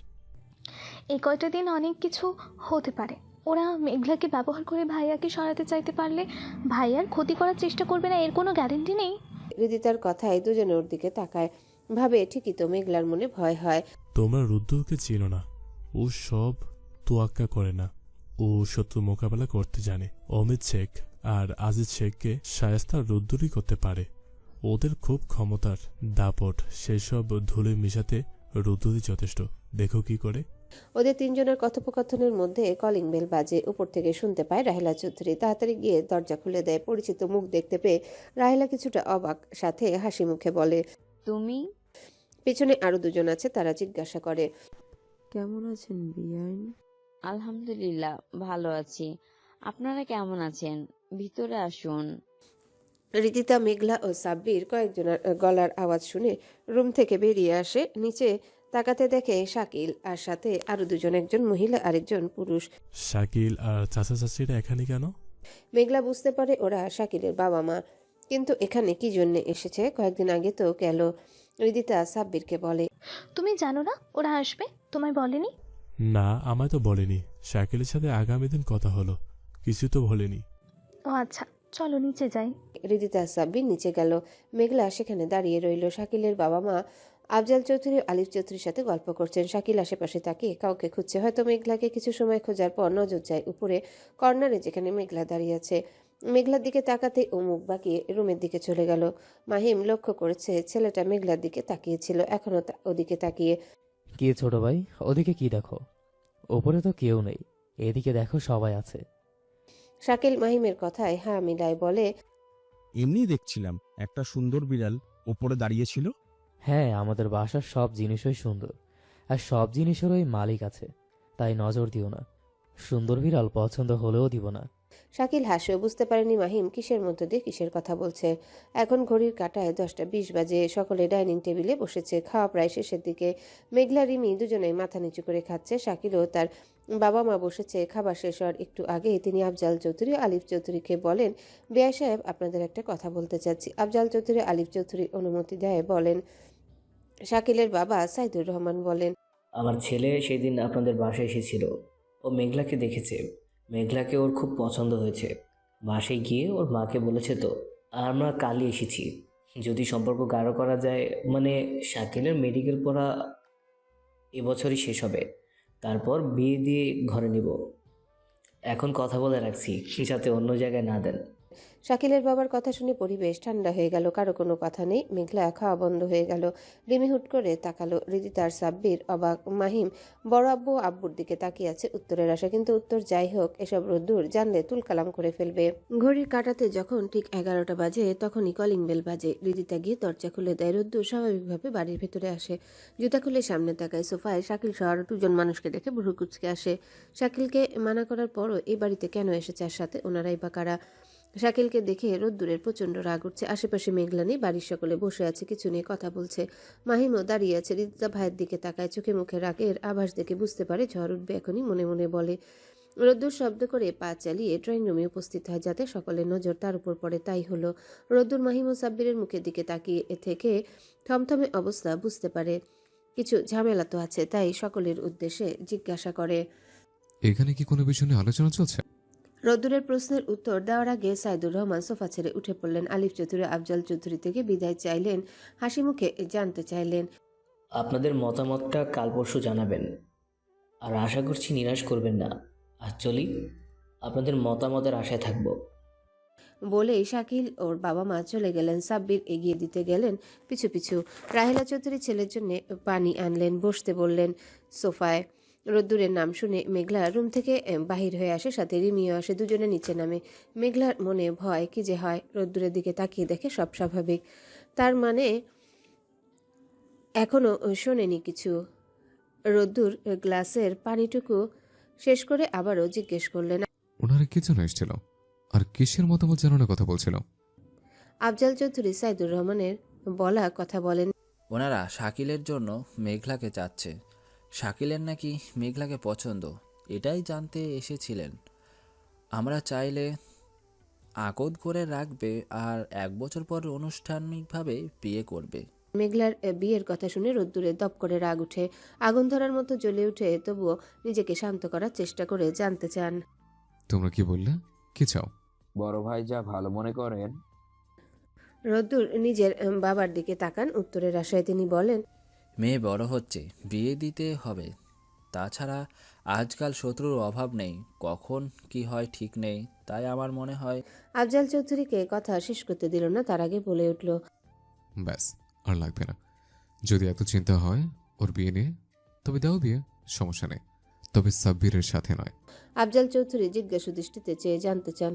এই কয়টা দিন অনেক কিছু হতে পারে। ওরা মেঘলাকে ব্যবহার করে ভাইয়াকে সরাতে চাইতে পারলে ভাইয়ার ক্ষতি করার চেষ্টা করবে না, এর কোনো গ্যারেন্টি নেই। হৃদিতার কথায় দুজনে ওর দিকে তাকায়, ভাবে ঠিকই তো, মেঘলার মনে ভয় হয়। তোমরা রুদ্রকে চিনো না। ও সব তোয়াক্কা করে না। ও শত্রু মোকাবেলা করতে জানে। অমিত শেখ আর আজিজ শেখকে শায়েস্তা রুদ্রই করতে পারে। ওদের খুব ক্ষমতার দাপট, সেসব ধুলে মিশাতে রুদ্রই যথেষ্ট। দেখো কি করে। ওদের তিনজনের কথোপকথনের মধ্যে কলিং বেল বাজে। উপর থেকে শুনতে পায় রাহেলা চৌধুরী। তাড়াতাড়ি গিয়ে দরজা খুলে দেয়। পরিচিত মুখ দেখতে পেয়ে রাহেলা কিছুটা অবাক, সাথে হাসি মুখে বলে, তুমি? পিছনে আরো দুজন আছে, তারা জিজ্ঞাসা করে, কেমন আছেন বিয়ান? আলহামদুলিল্লাহ ভালো আছি। আপনারা কেমন আছেন? ভিতরে আসুন। রিদিতা, মেঘলা ও সাব্বির কয়েকজনের গলার আওয়াজ শুনে রুম থেকে বেরিয়ে আসে। নিচে তাকাতে দেখে শাকিল, আর সাথে আরো দুজন, একজন মহিলা আরেকজন পুরুষ। শাকিল আর চাচা চাচিরা এখানে কেন? মেঘলা বুঝতে পারে ওরা শাকিলের বাবা মা, কিন্তু এখানে কি জন্য এসেছে? কয়েকদিন আগে তো গেল। রিদিতা সাব্বিরকে বলে, তুমি জানো না ওরা আসবে? তোমায় বলেনি? না, আমায় তো বলেনি। শাকিলের সাথে আগামী দিন কথা হলো, কিছু তো বলেনি। ও আচ্ছা, চলো নিচে যাই। রিদিতা সাব্বির নিচে গেল। মেঘলা সেখানে দাঁড়িয়ে রইল। শাকিলের বাবা মা আফজাল চৌধুরী আলিফ চৌধুরীর সাথে গল্প করছেন। শাকিল আশেপাশে তাকিয়ে কাউকে খুঁজছে। হয়তো মেঘলাকে কিছু সময় খোঁজার পর নজর যায় উপরে কর্নারে, যেখানে মেঘলা দাঁড়িয়ে আছে। মেঘলার দিকে তাকাতে ও মুখ বাঁকিয়ে রুমের দিকে চলে গেল। মাহিম লক্ষ্য করেছে ছেলেটা মেঘলার দিকে তাকিয়েছিল, এখনো ওদিকে তাকিয়ে। কি ছোট ভাই, ওদিকে কি দেখো? ওপরে তো কেউ নেই, এদিকে দেখো সবাই আছে। শাকিল মাহিমের কথায় হা মিলায় বলে, এমনি দেখছিলাম একটা সুন্দর বিড়াল ওপরে দাঁড়িয়েছিল। হ্যাঁ, আমাদের বাসার সব জিনিসই সুন্দর, আর সব জিনিসেরই মালিক আছে, তাই নজর দিও না। সুন্দর বিড়াল পছন্দ হলেও দিব না। শাকিল হাসেও বুঝতে পারেনি মাহিম কিসের মধ্য দিয়ে কিসের কথা বলছে। এখন ঘড়ির কাঁটায় 10টা 20 বাজে। সকলে ডাইনিং টেবিলে বসেছে। খাওয়া প্রায় শেষের দিকে। মেঘলা রিমি দুজনেই মাথা নিচু করে খাচ্ছে। শাকিলও তার বাবা মা বসেছে। খাবার শেষ হওয়ার একটু আগে তিনি আফজাল চৌধুরী আলিফ চৌধুরীকে বলেন, বেয়াই সাহেব, আপনাদের একটা কথা বলতে চাচ্ছি। আফজাল চৌধুরী আলিফ চৌধুরী অনুমতি দেয়, বলেন। শাকিলের বাবা সাইদুর রহমান বলেন, আমার ছেলে সেদিন আপনাদের বাসায় এসেছিল। ও মেঘলাকে দেখেছে, মেঘলাকে ওর খুব পছন্দ হয়েছে। বাসায় গিয়ে ওর মাকে বলেছে তো। আর আমরা কালই এসেছি, যদি সম্পর্ক গাঢ় করা যায়। মানে শাকিলের মেডিকেল পড়া এবছরই শেষ হবে, তারপর বিয়ে দিয়ে ঘরে নিব। এখন কথা বলে রাখছি, যাতে অন্য জায়গায় না দেন। শাকিলের বাবার কথা শুনে পরিবেশ ঠান্ডা হয়ে গেল। কারো কোনো কথা নেই। মেঘলা খাওয়া বন্ধ হয়ে গেল। রিমি হুট করে তাকালো। রিদিতার সাব্বির অবাক। মাহিম বড় আব্বু আব্বুর দিকে তাকিয়ে আছে উত্তরের আশা, কিন্তু উত্তর যাই হোক, এসব রোদ্দুর জানলে তুলকালাম করে ফেলবে। ঘড়ির কাঁটাতে যখন ঠিক 11টা বাজে, তখনই কলিং বেল বাজে। রিদিতা গিয়ে দরজা খুলে দেয়। রোদ্দুর স্বাভাবিকভাবে বাড়ির ভেতরে আসে। জুতা খুলে সামনে তাকায়। সোফায় শাকিল সহ আরো দুজন মানুষকে দেখে ভুরু কুচকে আসে। শাকিলকে মানা করার পরও এই বাড়িতে কেন এসেছে, আর সাথে ওনারাই বা কারা? শাকিলকে দেখে রোদ্দুরের প্রচন্ড রাগ উঠছে। আশেপাশে মেঘলা নেই, বাড়ির সকলে বসে আছে, কিছু নিয়ে কথা বলছে। মাহিমও দাঁড়িয়ে আছে। রিদিতা ভাইয়ের দিকে তাকায়। চোখে মুখে রাগের আভাস দেখে বুঝতে পারে ঝড় উঠবে এখনই। মনে মনে বলে। রোদ্দুর শব্দ করে পা চালিয়ে ড্রয়িং রুমে উপস্থিত হয়, যাতে সকলের নজর তার উপর পড়ে। তাই হলো। রোদ্দুর মাহিম ও সাব্বিরের মুখের দিকে তাকিয়ে থেকে থমথমে অবস্থা বুঝতে পারে কিছু ঝামেলা তো আছে, তাই সকলের উদ্দেশ্যে জিজ্ঞাসা করে, এখানে কি কোনো বিষয় নিয়ে আলোচনা চলছে? রোদ্দুরের প্রশ্নের উত্তর দেওয়ার আগে সাইদুর রহমান সোফা ছেড়ে উঠে পড়লেন। আলিফ চৌধুরী আফজাল চৌধুরী থেকে বিদায় চাইলেন। হাসি মুখে জানতে চাইলেন, আপনাদের মতামতটা কাল পরশু জানাবেন, আর আশা করছি নিরাশ করবেন না। আর চলি, আপনাদের মতামতের আশায় থাকব। বলেই শাকিল ওর বাবা মা চলে গেলেন। সাব্বির এগিয়ে দিতে গেলেন পিছু পিছু। রাহেলা চৌধুরী ছেলের জন্য পানি আনলেন, বসতে বললেন সোফায়। রোদ্দুরের নাম শুনে মেঘলা রুম থেকে বাহির হয়ে আসে, সাথে রিমিও আসে। দুজনে নিচে নামে। মেঘলার মনে ভয় কি যে হয়। রোদ্দুরের দিকে তাকিয়ে দেখে সব স্বাভাবিক। তার মানে এখনো শোনেনি কিছু। রোদ্দুর গ্লাসের পানিটুকু শেষ করে আবারও জিজ্ঞেস করলেন, ওনারা কি জন্য এসেছিল আর কিসের মতামত জানানোর কথা বলছিল? আফজাল চৌধুরী সাইদুর রহমানের বলা কথা বলেন। ওনারা শাকিলের জন্য মেঘলাকে চাচ্ছে। শাকিলের নাকি মেঘলাকে পছন্দ, এটাই জানতে এসেছিলেন। আমরা চাইলে আকদ করে রাখবে আর 1 বছর পর আনুষ্ঠানিকভাবে বিয়ে করবে। মেঘলার বিয়ের কথা শুনে রোদ্দুরে দপ করে রাগ উঠে, আগুন ধরার মতো জ্বলে উঠে, তবুও নিজেকে শান্ত করার চেষ্টা করে জানতে চান। তোমরা কি বললে? কি চাও? বড় ভাই যা ভালো মনে করেন। রোদ্দুর নিজের বাবার দিকে তাকান উত্তরের আশায়। তিনি বলেন, মেয়ে বড় হচ্ছে, বিয়ে দিতে হবে। তাছাড়া আজকাল শত্রুর অভাব নেই, কখন কি হয় ঠিক নেই। তাই আমার মনে হয়। আফজাল চৌধুরীকে কথা শেষ করতে দিল না, তার আগে বলে উঠল, ব্যাস, আর লাগবে না। যদি এত চিন্তা হয় ওর বিয়ে নিয়ে, তবে দাও বিয়ে, সমস্যা নেই, তবে সাব্বিরের সাথে নয়। আফজাল চৌধুরী জিজ্ঞাসু দৃষ্টিতে চেয়ে জানতে চান,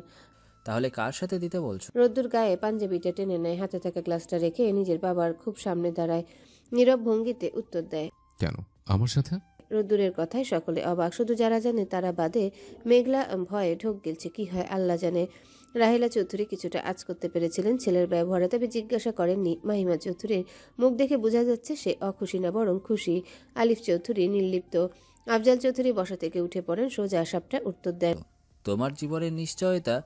তাহলে কার সাথে দিতে বলছো? রোদ্দুর গায়ে পাঞ্জাবিটা টেনে নেয়, হাতে থাকা গ্লাসটা রেখে নিজের বাবার খুব সামনে দাঁড়ায়, নীরব ভঙ্গিতে উত্তর দেয়, কেন আমার সাথে? রোদ্দুরের কথায় সকলে অবাক, শুধু যারা জানে তারা বাদে। মেঘলা ভয়ে ঢোক গেলছে, কি হয় আল্লাহ জানে। রাহেলা চৌধুরী কিছুটা আঁচ করতে পেরেছিলেন ছেলের ব্যবহারে, তবে জিজ্ঞাসা করেননি। মাহিমা চৌধুরীর মুখ দেখে বোঝা যাচ্ছে সে অখুশি না, বরং খুশি। আলিফ চৌধুরী নির্লিপ্ত। আফজাল চৌধুরী বসা থেকে উঠে পড়েন, সোজা সাপটা উত্তর দেন, তোমার জীবনের নিশ্চয়তা,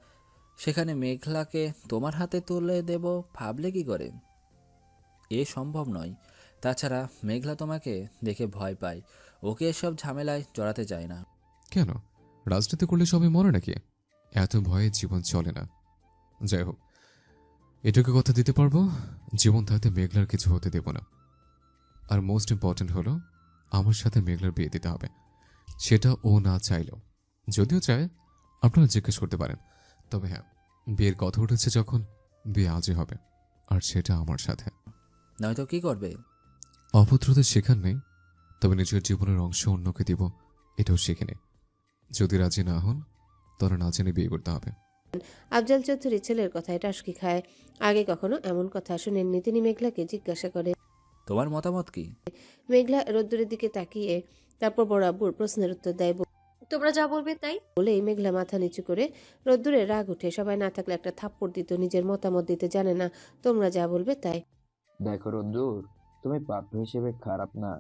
সেখানে মেঘলাকে তোমার হাতে তুলে দেব ভাবলে কি করে? এ সম্ভব নয়। তাছাড়া মেঘলা তোমাকে দেখে ভয় পায়, ওকে এসব ঝামেলায় জড়াতে চায় না। কেন? রাজনীতি করলে সবাই মরে নাকি? এত ভয়ে জীবন চলে না। যাই হোক, এটুকু কথা দিতে পারবো, জীবন থাকতে মেঘলার কিছু হতে দেব না। আর মোস্ট ইম্পর্ট্যান্ট হলো, আমার সাথে মেঘলার বিয়ে দিতে হবে, সেটা ও না চাইলেও। যদিও চায়, আপনারা জিজ্ঞেস করতে পারেন। তবে হ্যাঁ, বিয়ের কথা উঠেছে যখন, বিয়ে আজই হবে, আর সেটা আমার সাথে। নয়তো কি করবে? অভদ্রতা শেখার নেই, তবে নিজের জীবনের অংশ অন্যকে দিব, এটাও শিখে নেই। যদি রাজি না হন, তাহলে না জেনে বিয়ে করতে হবে। আফজাল চৌধুরী ছেলের কথায় টাসকি খায়, আগে কখনো এমন কথা শুনেননি। তিনি মেঘলাকে জিজ্ঞাসা করে, তোমার মতামত কি? মেঘলা রোদ্দুরের দিকে তাকিয়ে তারপর বড় আব্বুর প্রশ্নের উত্তর দেয়। তোমরা যা বলবে তাই বলেই মেঘলা মাথা নিচু করে। রোদ্দুরে রাগ উঠে, সবাই না থাকলে একটা থাপ্পড় দিত, নিজের মতামত দিতে জানে না। তোমরা যা বলবে তাই। দেখো রোদ্দুর, তুমি পাত্র হিসেবে খারাপ না,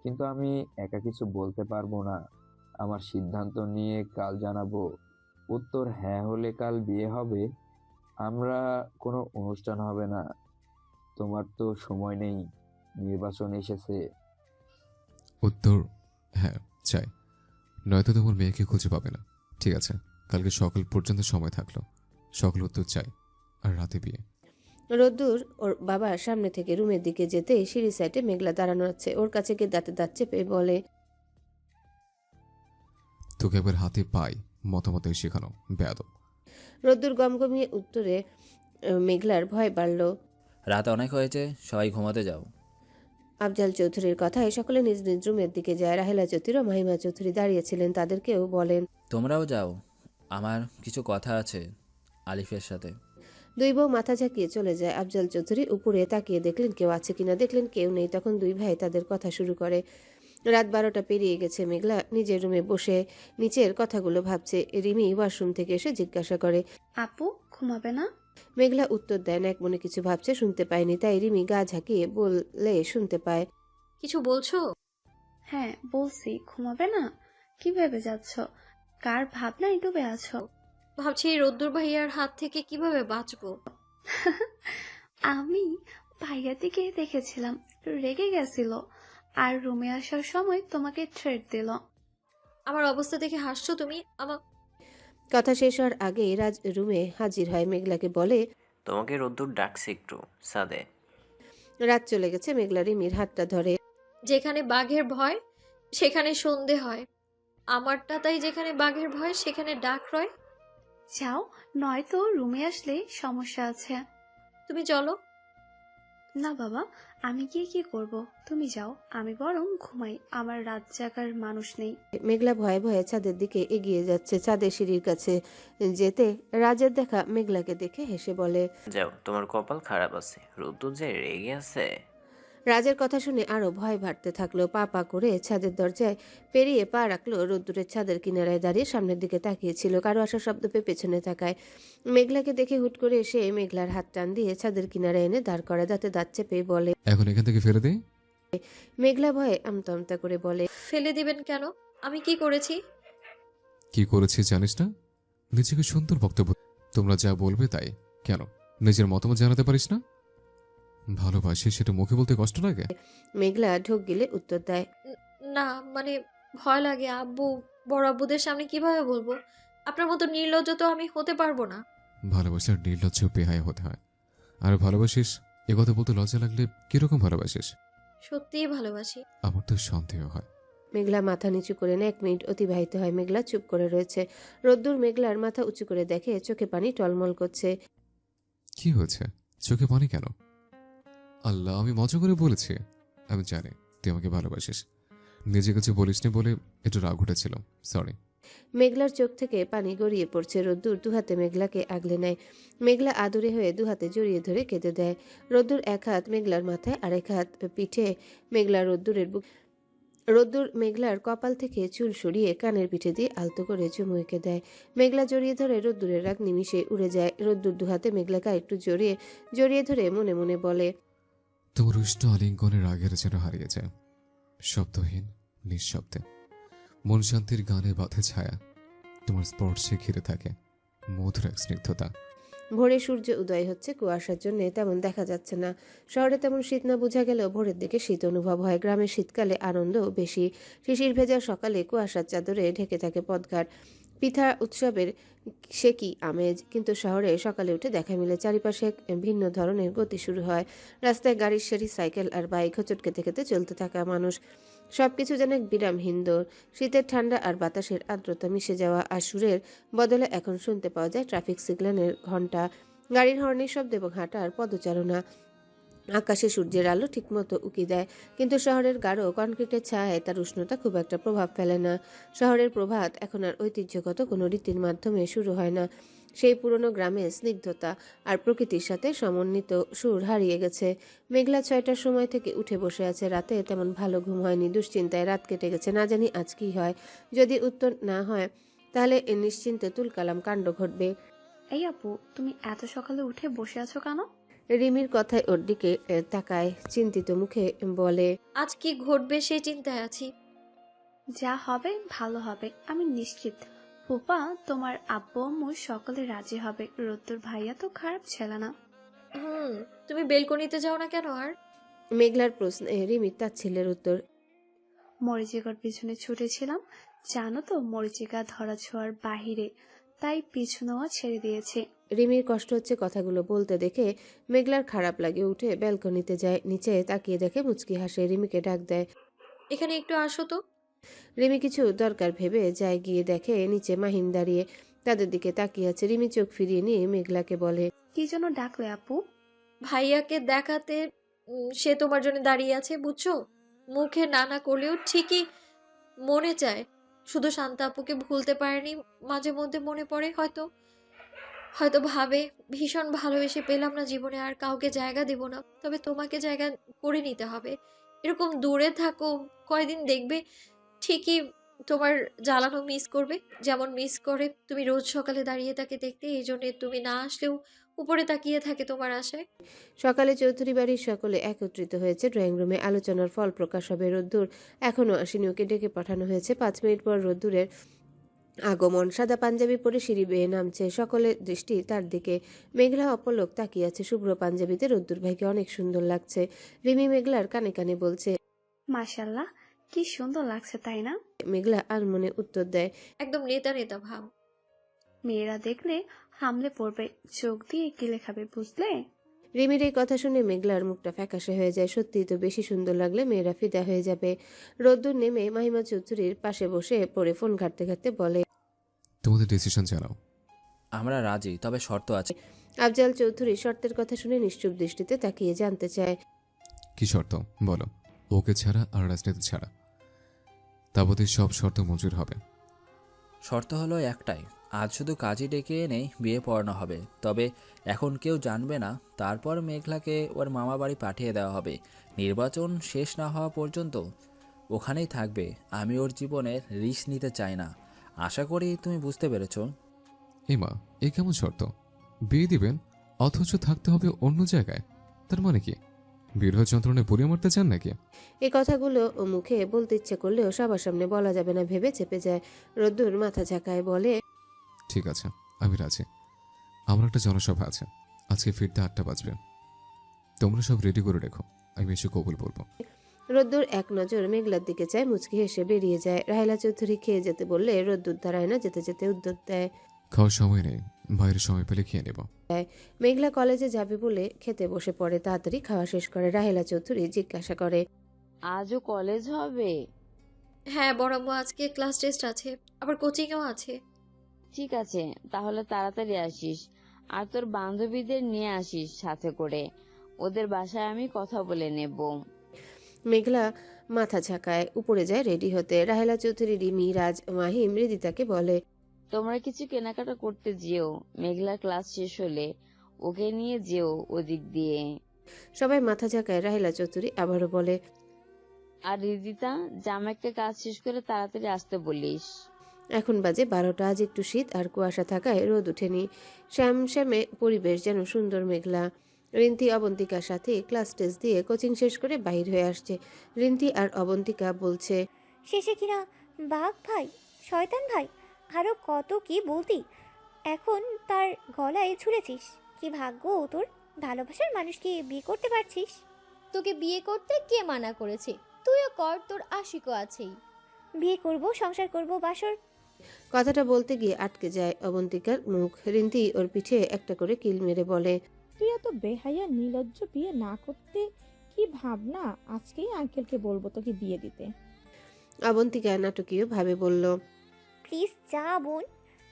কিন্তু আমি একা কিছু বলতে পারবো না। আমার সিদ্ধান্ত নিয়ে কাল জানাবো। উত্তর হ্যাঁ হলে কাল বিয়ে হবে, আমরা কোনো অনুষ্ঠান হবে না। তোমার তো সময় নেই, নির্বাচন এসেছে। উত্তর হ্যাঁ চাই, নয়তো তোমার মেয়েকে খুঁজে পাবে না। ঠিক আছে, কালকে সকাল পর্যন্ত সময় থাকলো। সকাল উত্তর চাই, আর রাতে বিয়ে। রোদ্দুর ওর বাবার সামনে থেকে রুমের দিকে যেতেই সিঁড়ি সাইডে মেঘলা দাঁড়ানো আছে। ওর কাছে গিয়ে দাঁতে দাঁত চেপে বলে, তোকে একবার হাতে পাই মতামত শেখানো বেয়াদব। রোদ্দুর গমগমিয়ে উত্তরে মেঘলার ভয় বাড়ল। রাত অনেক হয়েছে, সবাই ঘুমাতে যাও। আফজাল চৌধুরীর কথায় সকলে নিজ নিজ রুমের দিকে যায়। রাহেলা চৌধুরী ও মাহিমা চৌধুরী দাঁড়িয়েছিলেন, তাদেরকেও বলেন, তোমরাও যাও, আমার কিছু কথা আছে আলিফের সাথে। দুই বউ মাথা ঝাঁকিয়ে চলে যায়। আফজাল চৌধুরী উপরে তাকিয়ে দেখলেন কেউ আছে কিনা, দেখলেন কেউ নেই। তখন দুই ভাই তাদের কথা শুরু করে। রাত 12টা পেরিয়ে গেছে। মেঘলা নিজের রুমে বসে নিচের কথাগুলো ভাবছে। রিমি ওয়াশরুম থেকে এসে জিজ্ঞাসা করে, আপু ঘুমাবে না? মেঘলা উত্তর দেয় না, এক মনে কিছু ভাবছে, শুনতে পায়নি। তাই রিমি গা ঝাঁকিয়ে বললে শুনতে পায়, কিছু বলছো? হ্যাঁ বলছি, ঘুমাবে না? কি ভেবে যাচ্ছ? কার ভাবনায় ডুবে আছো? ভাবছি এই রোদ্দুর ভাইয়ার হাত থেকে কিভাবে বাঁচবো। আমি ভাইয়া দিকে দেখেছিলাম, রেগে গেছিল, আর রুমে আসার সময় তোমাকে থ্রেট দিল। আমার অবস্থা দেখে হাসছো তুমি? আমার কথা শেষ হওয়ার আগে রাজ রুমে হাজির হয়, মেঘলাকে বলে, তোমাকে রোদ্দুর ডাকছে একটু সাদে। রাত চলে গেছে। মেঘলা রিমির হাতটা ধরে, যেখানে বাঘের ভয় সেখানে সন্ধে হয়, আমারটা তাই যেখানে বাঘের ভয় সেখানে ডাক রয়। যাও, নয়তো রুমে আসলে সমস্যা আছে। তুমি চলো। না বাবা, আমি গিয়ে কি করব? তুমি যাও, আমি বরং ঘুমাই, আমার রাত জাগার মানুষ নেই। মেঘলা ভয়ে ভয়ে ছাদের দিকে এগিয়ে যাচ্ছে। ছাদের সিঁড়ির কাছে যেতে রাজের দেখা মেঘলাকে দেখে হেসে বলে, যাও, তোমার কপাল খারাপ আছে, রোদ্দুর যে রেগে আছে। রাজের কথা শুনে আরো ভয় বাড়তে থাকলো। পা পা করে ছাদের দরজায় পেরিয়ে পা রাখলো। রোদ্দুরের ছাদের কিনারায় দাঁড়িয়ে সামনের দিকে তাকিয়েছিল। কারো আসার শব্দ পেয়ে পেছনে তাকায়। মেঘলাকে দেখে হুট করে এসে মেঘলার হাত টান দিয়ে ছাদের কিনারায় এনে দাঁড় করে, দাঁতে দাঁত চেপে বলে। এখন এখান থেকে ফেলে দে। মেঘলা ভয়ে আমতা আমতা করে বলে, ফেলে দিবেন কেন? আমি কি করেছি? কি করেছিস জানিস না? নিজেকে সুন্দর বক্তব্য। তোমরা যা বলবে তাই। কেন নিজের মতামত জানাতে পারিস না? ভালোবাসি সেটা মুখে বলতে কষ্ট লাগে? মেঘলা ঢোক গিলে উত্তর দেয়, না মানে ভয় লাগে আব্বু, বড় আব্বুদের সামনে কিভাবে বলবো? আপনার মতো নির্লজ্জ তো আমি হতে পারবো না। ভালোবাসার নির্লজ্জ বেহায়া হতে হয়। আর ভালোবাসিস এ কথা বলতে লজ্জা লাগলে কিরকম ভালোবাসিস? সত্যিই ভালোবাসি। আমার তো সন্দেহ হয়। মেঘলা মাথা নিচু করে নেয়। 1 মিনিট অতিবাহিত হয়। মেঘলা চুপ করে রয়েছে। রোদ্দুর মেঘলার মাথা উঁচু করে দেখে চোখে পানি টলমল করছে। কি হয়েছে? চোখে পানি কেন? আল্লাহ, আমি মজা করে বলেছি। আমি জানি তুই আমাকে ভালোবাসিস। নিজে কাছে বলিসনি বলে একটু রাগ উঠেছিল, সরি। মেঘলার চোখ থেকে পানি গড়িয়ে পড়ছে। রোদ্দুর দুহাতে মেঘলাকে আগলে নেয়। মেঘলা আদুরে হয়ে দুহাতে জড়িয়ে ধরে কেঁদে দেয়। রোদ্দুর এক হাত মেঘলার মাথায় আর এক হাত পিঠে। রোদ্দুর মেঘলার কপাল থেকে চুল সরিয়ে কানের পিঠে দিয়ে আলতো করে চুমু এঁকে দেয়। মেঘলা জড়িয়ে ধরে রোদ্দুরের রাগ নিমিষে উড়ে যায়। রোদ্দুর দুহাতে মেঘলাকে একটু জড়িয়ে ধরে মনে মনে বলে, তোমার উষ্ণ আলিঙ্গনের আগের যেন হারিয়ে যায়, শব্দহীন নিঃশব্দে। মন শান্তির গানে বাঁধে ছায়া, তোমার স্পর্শে ঘিরে থাকে মধুর এক স্নিগ্ধতা। ভোরে সূর্য উদয় হচ্ছে। কুয়াশার জন্য তেমন দেখা যাচ্ছে না। শহরে তেমন শীত না বোঝা গেলেও ভোরের দিকে শীত অনুভব হয়। গ্রামের শীতকালে আনন্দ বেশি। শিশির ভেজা সকালে কুয়াশার চাদরে ঢেকে থাকে পথঘাট। পিঠা উৎসবের সে কি আমেজ। কিন্তু শহরে সকালে উঠে দেখা মিলে চারিপাশে এক ভিন্ন ধরনের গতি শুরু হয়। রাস্তায় গাড়ির সারি, সাইকেল আর বাইক, হোঁচট খেতে খেতে চলতে থাকা মানুষ, সবকিছু যেন এক বিরামহীন দৌড়। শীতের ঠান্ডা আর বাতাসের আর্দ্রতা মিশে যাওয়া আর সুরের বদলে এখন শুনতে পাওয়া যায় ট্রাফিক সিগন্যালের ঘণ্টা, গাড়ির হর্নের শব্দ এবং হাঁটার পদচারণা। আকাশে সূর্যের আলো ঠিকমতো উকি দেয়, কিন্তু শহরের গাঢ় কনক্রিটের ছায়ায় তার উষ্ণতা খুব একটা প্রভাব ফেলে না। শহরের প্রভাত এখন আর ঐতিহ্যগত কোনো রীতির মাধ্যমে শুরু হয় না। সেই পুরনো গ্রামের স্নিগ্ধতা আর প্রকৃতির সাথে সমন্বিত সুর হারিয়ে গেছে। মেঘলা 6টার সময় থেকে উঠে বসে আছে। রাতে তেমন ভালো ঘুম হয়নি। দুশ্চিন্তায় রাত কেটে গেছে। না জানি আজ কি হয়। যদি উত্তর না হয় তাহলে নিশ্চিন্তে তুলকালাম কাণ্ড ঘটবে। এই আপু, তুমি এত সকালে উঠে বসে আছো কেন? রিমির কথায় ওর দিকে তাকায়, চিন্তিত মুখে বলে, আজ কি ঘটবে সেই চিন্তায় আছি। যা হবে ভালো হবে, আমি নিশ্চিত। ফুপা, তোমার আব্বু আম্মু সকলে রাজি হবে। রোদ্দুর ভাইয়া তো খারাপ ছেলে না। তুমি বেলকনিতে যাও না কেন? আর মেঘলার প্রশ্নে রিমির তাচ্ছিল্যের উত্তর, মরিচিকার পিছনে ছুটেছিলাম, জানো তো মরিচিকা ধরা ছোঁয়ার বাহিরে, তাই পিছু নেওয়া ছেড়ে দিয়েছে। রিমির কষ্ট হচ্ছে কথাগুলো বলতে দেখে মেঘলার খারাপ লাগে। উঠে ব্যালকনিতে যায়। নিচে তাকিয়ে দেখে মুচকি হাসে। রিমিকে ডাক দেয়, এখানে একটু আসো তো। রিমি কিছু দরকার ভেবে যায়। গিয়ে দেখে নিচে মাহিম দাঁড়িয়ে তাদের দিকে তাকিয়ে আছে। রিমি চোখ ফিরিয়ে নিয়ে মেঘলাকে বলে, কি জন্য ডাকলে আপু? ভাইয়াকে দেখাতে। সে তোমার জন্য দাঁড়িয়ে আছে, বুঝছো? মুখে না করলেও ঠিকই মনে চায়। শুধু শান্তা আপুকে ভুলতে পারেনি। মাঝে মধ্যে মনে পড়ে, হয়তো ভাবে ভীষণ ভালোবেসে পেলাম না জীবনে, আর কাউকে জায়গা দেব না। তবে তোমাকে জায়গা করে নিতে হবে। এরকম দূরে থাকো কয়দিন, দেখবে ঠিকই তোমার জ্বালানো মিস করবে, যেমন মিস করে তুমি রোজ সকালে দাঁড়িয়ে তাকে দেখতে। এই জন্য তুমি না আসলেও উপরে তাকিয়ে থাকে তোমার আশায়। সকালে চৌধুরী বাড়ির সকলে একত্রিত হয়েছে ড্রয়িং রুমে। আলোচনার ফল প্রকাশ হবে। রোদ্দুর এখনো আসেনি। ওকে ডেকে পাঠানো হয়েছে। 5 মিনিট পর রোদ্দুরের আগমন। সাদা পাঞ্জাবি পরে সিঁড়ি বেয়ে নামছে। সকলের দৃষ্টি তার দিকে। মেঘলা অপলক তাকিয়ে আছে। শুভ্র পাঞ্জাবিতে রোদ্দুর ভাইকে অনেক সুন্দর লাগছে। রিমি মেঘলার কানে কানে বলছে, মাশাআল্লাহ, কি সুন্দর লাগছে, তাই না? মেঘলা আর মনে উত্তর দেয়, একদম নেতা নেতা ভাব। মেয়েরা দেখলে হামলে পড়বে, চোখ দিয়ে গিলে খাবে, বুঝলে? রিমির এই কথা শুনে মেঘলার মুখটা ফ্যাকাশে হয়ে যায়। সত্যিই তো বেশি সুন্দর লাগলে মেয়েরা ফিদা হয়ে যাবে। রোদ্দুর নেমে মাহিমা চৌধুরীর পাশে বসে পড়ে ফোন ঘাটতে ঘাটতে বলে, তোমাদের ডিসিশন জানাও। আমরা রাজি, তবে শর্ত আছে। আফজাল চৌধুরী শর্তের কথা শুনে নিশ্চুপ দৃষ্টিতে তাকিয়ে জানতে চায়, কি শর্ত বলো? ওকে ছাড়া আর রাজনীতি ছাড়া, তাবতে সব শর্ত মঞ্জুর হবে। শর্ত হলো একটাই, আজ শুধু কাজী ডেকে এনে বিয়ে পড়ানো হবে। তবে এখন কেউ জানবে না। তারপর মেঘলাকে ওর মামা বাড়ি পাঠিয়ে দেওয়া হবে। নির্বাচন শেষ না হওয়া পর্যন্ত ওখানেই থাকবে। আমি ওর জীবনের রিস্ক নিতে চাই না। আশা করি তুমি বুঝতে পেরেছ। এমা, এ কেমন শর্ত? বিয়ে দিবেন অথচ থাকতে হবে অন্য জায়গায়? তার মানে কি বিরহ যন্ত্রণায় পুড়িয়ে মারতে চান নাকি? এই কথাগুলো মুখে বলতে ইচ্ছে করলেও সবার সামনে বলা যাবে না ভেবে চেপে যায়। রোদ্দুর মাথা ঝাঁকায় বলে, ঠিক আছে, আমি রাজি। আমার একটা জনসভা আছে, আজকে ফিরতে 8টা বাজবে। তোমরা সব রেডি করে রেখো, আমি এসে কবুল বলবো। রোদ্দুর এক নজর মেঘলার দিকে চায়, মুচকি হেসে বেরিয়ে যায়। রাহেলা চৌধুরী খেয়ে যেতে বললে রোদ্দুর দাঁড়ায় না, যেতে যেতে উদ্যোগ দেয়। খাওয়ার সময় নেই, বাইরে সময় পেলে খেয়ে নেব। মেঘলা কলেজে যাবে বলে খেতে বসে পড়ে। তাড়াতাড়ি খাওয়া শেষ করে রাহেলা চৌধুরী জিজ্ঞাসা করে, আজও কলেজ হবে? হ্যাঁ বড় আম্মু, আজকে ক্লাস টেস্ট আছে, আবার কোচিংও আছে। ঠিক আছে, তাহলে তাড়াতাড়ি আসিস। আর তোর বান্ধবীদের নিয়ে আসিস সাথে করে, ওদের বাসায় আমি কথা বলে নেব। মেঘলা মাথা ঝাঁকায় উপরে যায় রেডি হতে। রাহেলা চৌধুরী, রিমি, রাজ, মাহিম রিদিতাকে বলে, তোমরা কিছু কেনাকাটা করতে যেও, মেঘলা ক্লাস শেষ হলে ওকে নিয়ে যেও ওদিক দিয়ে। সবাই মাথা ঝাঁকায়। রাহেলা চৌধুরী আবারও বলে, আর রিদিতা, জামাইকে কাজ শেষ করে তাড়াতাড়ি আসতে বলিস। এখন বাজে 12টা। আজ একটু শীত আর কুয়াশা থাকায় রোদ ওঠেনি। শ্যামে পরিবেশ যেন সুন্দর মেঘলা। রিন্তি অবন্তিকার সাথে ক্লাস টেস্ট দিয়ে কোচিং শেষ করে বাহির হয়ে আসছে। রিন্তি আর অবন্তিকা বলছে, শেষে কিনা বাঘ ভাই, শয়তান ভাই, আরো কত কি বলতি, এখন তার গলায় ঝুলেছিস। কি ভাগ্য তোর, ভালোবাসার মানুষকে বিয়ে করতে পারছিস। তোকে বিয়ে করতে কে মানা করেছে? তুইও কর, তোর আশিকও আছেই। বিয়ে করব, সংসার করব, বাসর। কথাটা বলতে গিয়ে আটকে যায় অবন্তিকার মুখ। রিন্তি ওর পিঠে একটা করে কিল মেরে বলে, তুই এত বেহাইয়া নির্লজ্জ, বিয়ে না করতে কি ভাবনা? আজকেই আঙ্কেলকে বলবো তোকে বিয়ে দিতে। অবন্তিকা নাটকীয় ভাবে বলল, প্লিজ যা বোন,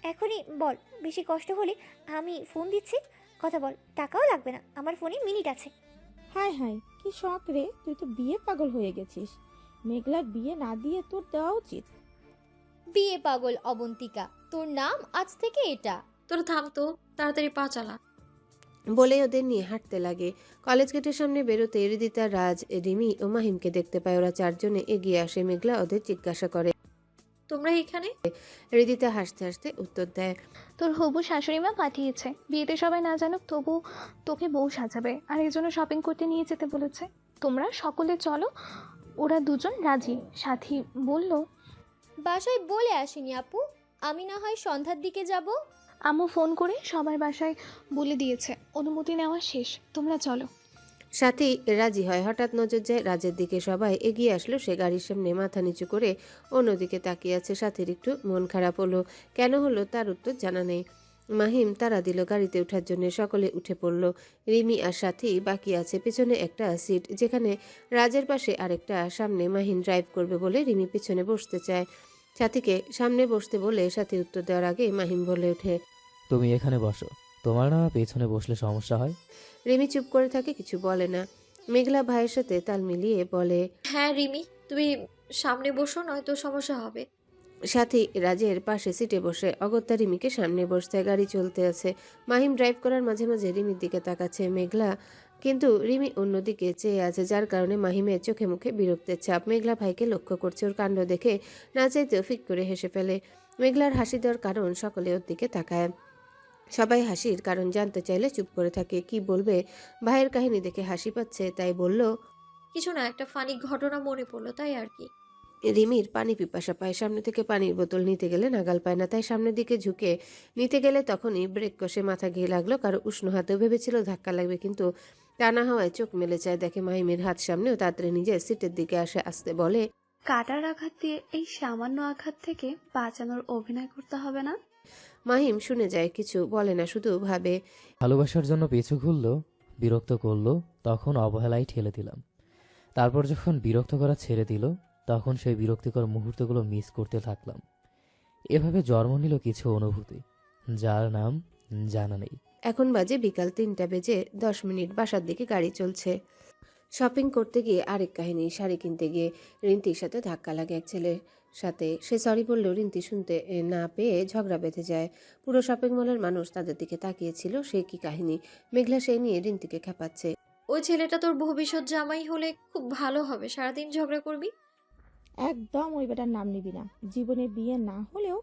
এখনই বল। বেশি কষ্ট হলে আমি ফোন দিচ্ছি, কথা বল। টাকাও লাগবে না, আমার ফোনে মিনিট আছে। হায় হায়, কি শখ রে, তুই তো বিয়ে পাগল হয়ে গেছিস। মেঘলার বিয়ে না দিয়ে তোর দেওয়া উচিত। বিয়ে পাগল অবন্তিকা, তোর নাম আজ থেকে এটা। তোরা থাম তো, তাড়াতাড়ি পা চালা। বলে ওদের নিয়ে হাঁটতে লাগে। কলেজ গেটের সামনে বেরোতে রিদিতা, রাজ, রিমি ও মাহিমকে দেখতে পায়। ওরা চারজনে এগিয়ে আসে। মেঘলা ওদের জিজ্ঞাসা করে, তোমরা এখানে? রিদিতা হাসতে হাসতে উত্তর দেয়, তোর হবু শাশুড়ি মা পাঠিয়েছে, বিয়েতে সবাই না জানুক তবু তোকে বউ সাজাবে, আর এই জন্য শপিং করতে নিয়ে যেতে বলেছে। তোমরা সকলে চলো। ওরা দুজন রাজি। সাথী বলল, বাসায় বলে আসিনি আপু, আমি না হয় সন্ধ্যার দিকে যাব। আম্মু ফোন করে সবার বাসায় বলে দিয়েছে, অনুমতি নেওয়া শেষ, তোমরা চলো। সাথী রাজি হয়। হঠাৎ নজর যায় রাজের দিকে। সবাই এগিয়ে আসলো। সে গাড়ির সামনে মাথা নিচু করে অন্যদিকে তাকিয়ে আছে। সাথীর একটু মন খারাপ হলো। কেন হলো তার উত্তর জানা নেই। মাহিম তারা দিল গাড়িতে ওঠার জন্য। সকলে উঠে পড়ল। রিমি আর সাথী বাকি আছে। পেছনে একটা সিট, যেখানে রাজের পাশে আরেকটা। সামনে মাহিম ড্রাইভ করবে বলে রিমি পিছনে বসতে চায়। সাথীকে সামনে বসতে বলে সাথী উত্তর দেওয়ার আগে মাহিম বলে ওঠে, তুমি এখানে বসো, তোমার না পেছনে বসলে সমস্যা হয়। রিমি চুপ করে থাকে, কিছু বলে না। মেঘলা ভাইয়ের সাথে তাল মিলিয়ে বলে, হ্যাঁ রিমি, তুমি সামনে বসো, নয়তো সমস্যা হবে। সাথী রাজের পাশে সিটে বসে। অগত্যা রিমিকে সামনে বসতে। গাড়ি চলতে আছে। মাহিম ড্রাইভ করার মাঝে মাঝে রিমির দিকে তাকাচ্ছে। মেঘলা কিন্তু রিমি অন্যদিকে চেয়ে আছে, যার কারণে মাহিমের চোখে মুখে বিরক্তের ছাপ। মেঘলা ভাইকে লক্ষ্য করছে। ওর কাণ্ড দেখে না চাইতেও ফিক করে হেসে ফেলে। মেঘলার হাসি দেওয়ার কারণ সকলে ওর দিকে তাকায়। সবাই হাসির কারণ জানতে চাইলে চুপ করে থাকে। কি বলবে? ভাইয়ের কাহিনী দেখে হাসি পাচ্ছে, তাই বলল, কিছু না, একটা ফানি ঘটনা মনে পড়লো, তাই আর কি। রিমির পানি পিপাসা পায়। সামনে থেকে পানির বোতল নিতে গেলে নাগাল পায় না, তাই সামনের দিকে ঝুঁকে নিতে গেলে তখনই ব্রেক কষে মাথা ঘিয়ে লাগলো কারো উষ্ণ হাতেও। ভেবেছিল ধাক্কা লাগবে, কিন্তু টানা হওয়ায় চোখ মেলে চায়, দেখে মাহিমের হাত সামনেও। তাড়াতাড়ি নিজের সিটের দিকে আসে, আসতে বলে, কাটার আঘাত দিয়ে এই সামান্য আঘাত থেকে বাঁচানোর অভিনয় করতে হবে না। মাহিম শুনে যায়, কিছু বলে না, শুধু ভাবে। ভালোবাসার জন্য পিছু ঘুরলো, বিরক্ত করলো, তখন অবহেলায় ঠেলে দিলাম। তারপর যখন বিরক্ত করা ছেড়ে দিল, তখন সেই বিরক্তিকর মুহূর্তগুলো মিস করতে থাকলাম। এভাবে জন্ম নিল কিছু অনুভূতি, যার নাম জানা নেই। এখন বাজে বিকাল 3টা বেজে 10 মিনিট। বাসার দিকে গাড়ি চলছে। শপিং করতে গিয়ে আরেক কাহিনী। শাড়ি কিনতে গিয়ে রিন্তির সাথে ধাক্কা লাগে এক ছেলের সাথে। সে সরি বললেও রিন্তি শুনতে না পেয়ে ঝগড়া বেঁধে যায়। পুরো শপিং মলের মানুষ তাদের দিকে তাকিয়েছিল। সে কি কাহিনী? মেঘলা সেই নিয়ে রিন্তিকে খেপাচ্ছে। ওই ছেলেটা তোর ভবিষ্যৎ জামাই হলে খুব ভালো হবে, সারাদিন ঝগড়া করবি। একদম ওই বেটার নাম নিবি না। জীবনে বিয়ে না হলেও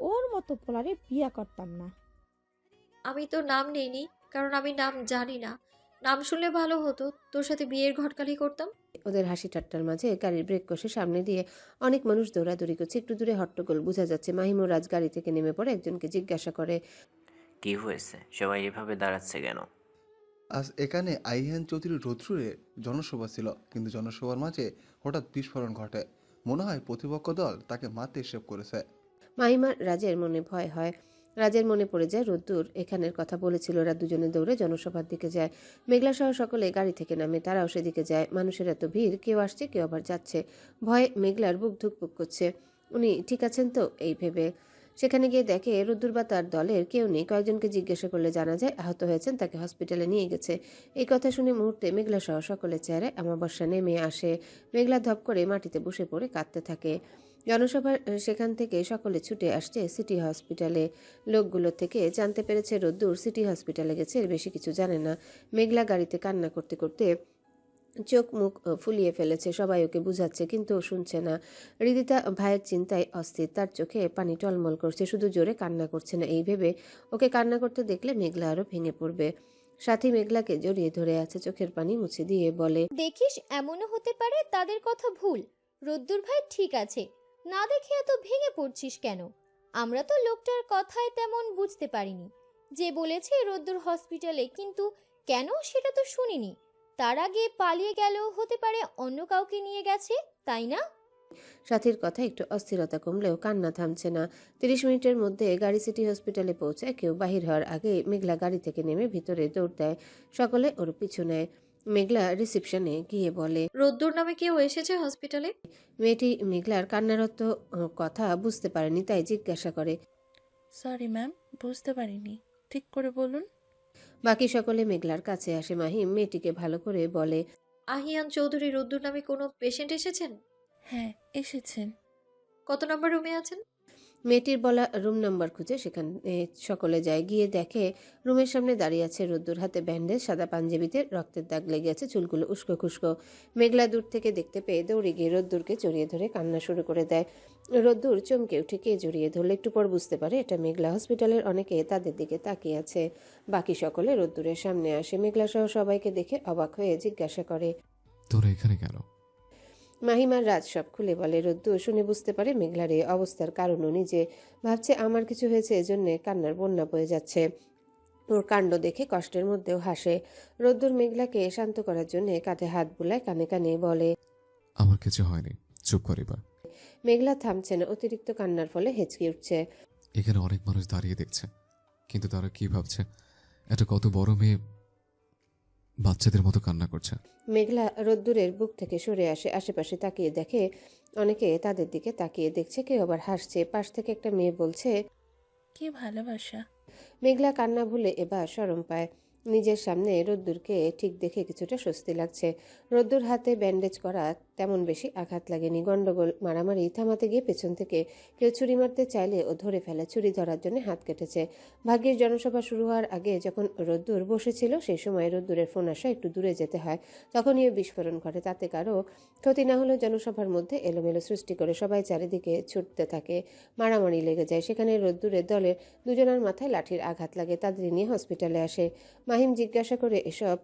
ওর মতো পোলারে বিয়ে করতাম না। আমি তো নাম নেইনি, কারণ আমি নাম জানি না। নাম শুনলে ভালো হতো, তোর সাথে বিয়ের ঘটকালি করতাম। ওদের হাসি ঠাট্টার মাঝে গাড়ির ব্রেক কষে সামনে দিয়ে অনেক মানুষ দৌড়াদৌড়ি করছে। একটু দূরে হট্টগোল বোঝা যাচ্ছে। মাহিম ও রাজ গাড়ি থেকে নেমে পড়ে একজনকে জিজ্ঞাসা করে, কি হয়েছে, সবাই এভাবে দাঁড়াচ্ছে কেন? আজ এখানে আইহান চৌধুরী রৌদ্রের জনসভা ছিল, কিন্তু জনসভার মাঝে হঠাৎ বিস্ফোরণ ঘটে। মনে হয় প্রতিপক্ষ দল তাকে মারতে হিসেব করেছে। মাহিমার রাজের মনে ভয় হয়। রাজের মনে পড়ে যায় রোদ্দুর এখানের কথা বলেছিল। ওরা দুজনে দৌড়ে জনসভার দিকে যায়। মেঘলা সহ সকলে গাড়ি থেকে নামে, তারাও সেদিকে যায়। মানুষের এত ভিড়, কেউ আসছে কেউ আবার যাচ্ছে। ভয়ে মেঘলার বুক ধুকপুক করছে। উনি ঠিক আছেন তো এই ভেবে সেখানে গিয়ে দেখে রোদ্দুর বা তার দলের কেউ নেই। কয়েকজনকে জিজ্ঞাসা করলে জানা যায় আহত হয়েছেন, তাকে হসপিটালে নিয়ে গেছে। এই কথা শুনে মুহূর্তে মেঘলা সহ সকলের চেহারায় অমাবস্যা নেমে আসে। মেঘলা ধপ করে মাটিতে বসে পড়ে কাঁদতে থাকে। জনসভার সেখান থেকে সকলে ছুটে আসছে সিটি হসপিটালে। লোকগুলো থেকে জানতে পেরেছে রোদ্দুর সিটি হসপিটালে গেছে, এর বেশি কিছু জানে না। মেঘলা গাড়িতে কান্না করতে করতে চোখ মুখ ফুলিয়ে ফেলেছে। সবাই ওকে বুঝাচ্ছে কিন্তু ও শুনছে না। হৃদিতা ভাইয়ের চিন্তায় অস্থির, তার চোখে পানি টলমল করছে, শুধু জোরে কান্না করছে না। এই ভেবে ওকে কান্না করতে দেখলে মেঘলা আরও ভেঙে পড়বে। সাথী মেঘলাকে জড়িয়ে ধরে আছে, চোখের পানি মুছে দিয়ে বলে, দেখিস এমনও হতে পারে তাদের কথা ভুল। রোদ্দুর ভাই ঠিক আছে, না দেখে এত ভেঙে পড়ছিস কেন? আমরা তো লোকটার কথায় তেমন বুঝতে পারিনি। যে বলেছে রোদ্দুর হসপিটালে, কিন্তু কেন সেটা তো শুনিনি। তার আগে পালিয়ে গেল, হতে পারে অন্য কাউকে নিয়ে গেছে, তাই না? সাথীর কথা একটু অস্থিরতা কমলেও কান্না থামছে না। 30 মিনিটের মধ্যে গাড়ি সিটি হসপিটালে পৌঁছায়। কেউ বাহির হওয়ার আগে মেঘলা গাড়ি থেকে নেমে ভিতরে দৌড় দেয়। সকলে ওর পিছু নেয়। মেঘলা রিসেপশনে গিয়ে বলে, রোদ্দুর নামে কেউ এসেছে হসপিটালে? মেয়েটি মেঘলার কান্নারত কথা বুঝতে পারেনি, তাই জিজ্ঞাসা করে, সরি ম্যাম, বুঝতে পারিনি, ঠিক করে বলুন। বাকি সকলে মেঘলার কাছে আসে। মাহিম মেয়েটিকে ভালো করে বলে, আহিয়ান চৌধুরী রোদ্দুর নামে কোনো পেশেন্ট এসেছেন? হ্যাঁ এসেছেন। কত নম্বর রুমে আছেন? মেয়েটির বলা রুম নাম্বার খুঁজে সেখানে সকলে যায়। গিয়ে দেখে রুমের সামনে দাঁড়িয়ে আছে রোদ্দুর, হাতে ব্যান্ডেজ, সাদা পাঞ্জাবিতে রক্তের দাগ লেগে আছে, চুলগুলো উস্কো খুস্কো। মেঘলা দূর থেকে দেখতে পেয়ে দৌড়ে গিয়ে রোদ্দুরকে জড়িয়ে ধরে কান্না শুরু করে দেয়। রোদ্দুর চমকে উঠে কে জড়িয়ে ধরলে একটু পর বুঝতে পারে এটা মেঘলা। হসপিটালের অনেকে তাদের দিকে তাকিয়ে আছে। বাকি সকলে রোদ্দুরের সামনে আসে। মেঘলা সহ সবাইকে দেখে অবাক হয়ে জিজ্ঞাসা করে, তোরা এখানে কেন? মাহিমার রাজ সব খুলে বলে। রোদ্দুর শুনে বুঝতে পারে মেঘলার এই অবস্থার কারণও নিজে। ভাবছে আমার কিছু হয়েছে, এজন্য কান্নার বন্যা বয়ে যাচ্ছে। ওর কাণ্ড দেখে কষ্টের মধ্যেও হাসে। রোদ্দুর মেঘলাকে শান্ত করার জন্য কাঁধে হাত বুলায়, কানে কানে বলে, আমার কিছু হয়নি, চুপ কর এবার। মেঘলা থামছে না, অতিরিক্ত কান্নার ফলে হেঁচকি উঠছে। এখানে অনেক মানুষ দাঁড়িয়ে দেখছে, কিন্তু তারা কি ভাবছে, এটা কত বড় মেয়ে বাচ্চাদের মতো কান্না করছে। মেঘলা রোদ্দুরের বুক থেকে সরে আসে, আশেপাশে তাকিয়ে দেখে অনেকে তাদের দিকে তাকিয়ে দেখছে, কেউ আবার হাসছে। পাশ থেকে একটা মেয়ে বলছে, কি ভালোবাসা। মেঘলা কান্না ভুলে এবার শরম পায়। নিজের সামনে রোদ্দুরকে ঠিক দেখে কিছুটা স্বস্তি লাগছে। রোদ্দুর হাতে ব্যান্ডেজ করা, তেমন বেশি আঘাত লাগেনি। গন্ডগোল মারামারি থামাতে গিয়ে পেছন থেকে কেউ ছুরি মারতে চাইলে ও ধরে ফেলে। ছুরি ধরার জন্য হাত কেটেছে। ভাগ্যের জনসভা শুরু হওয়ার আগে যখন রোদ্দুর বসেছিল সেই সময় রোদ্দুরের ফোন আসা, একটু দূরে যেতে হয়। তখনই বিস্ফোরণ ঘটে। তাতে কারো ক্ষতি না হলেও জনসভার মধ্যে এলোমেলো সৃষ্টি করে সবাই চারিদিকে ছুটতে থাকে। মারামারি লেগে যায়। সেখানে রোদ্দুরের দলের দুজনের মাথায় লাঠির আঘাত লাগে। তাদের নিয়ে হসপিটালে আসে। মাহিম জিজ্ঞাসা করে, এসব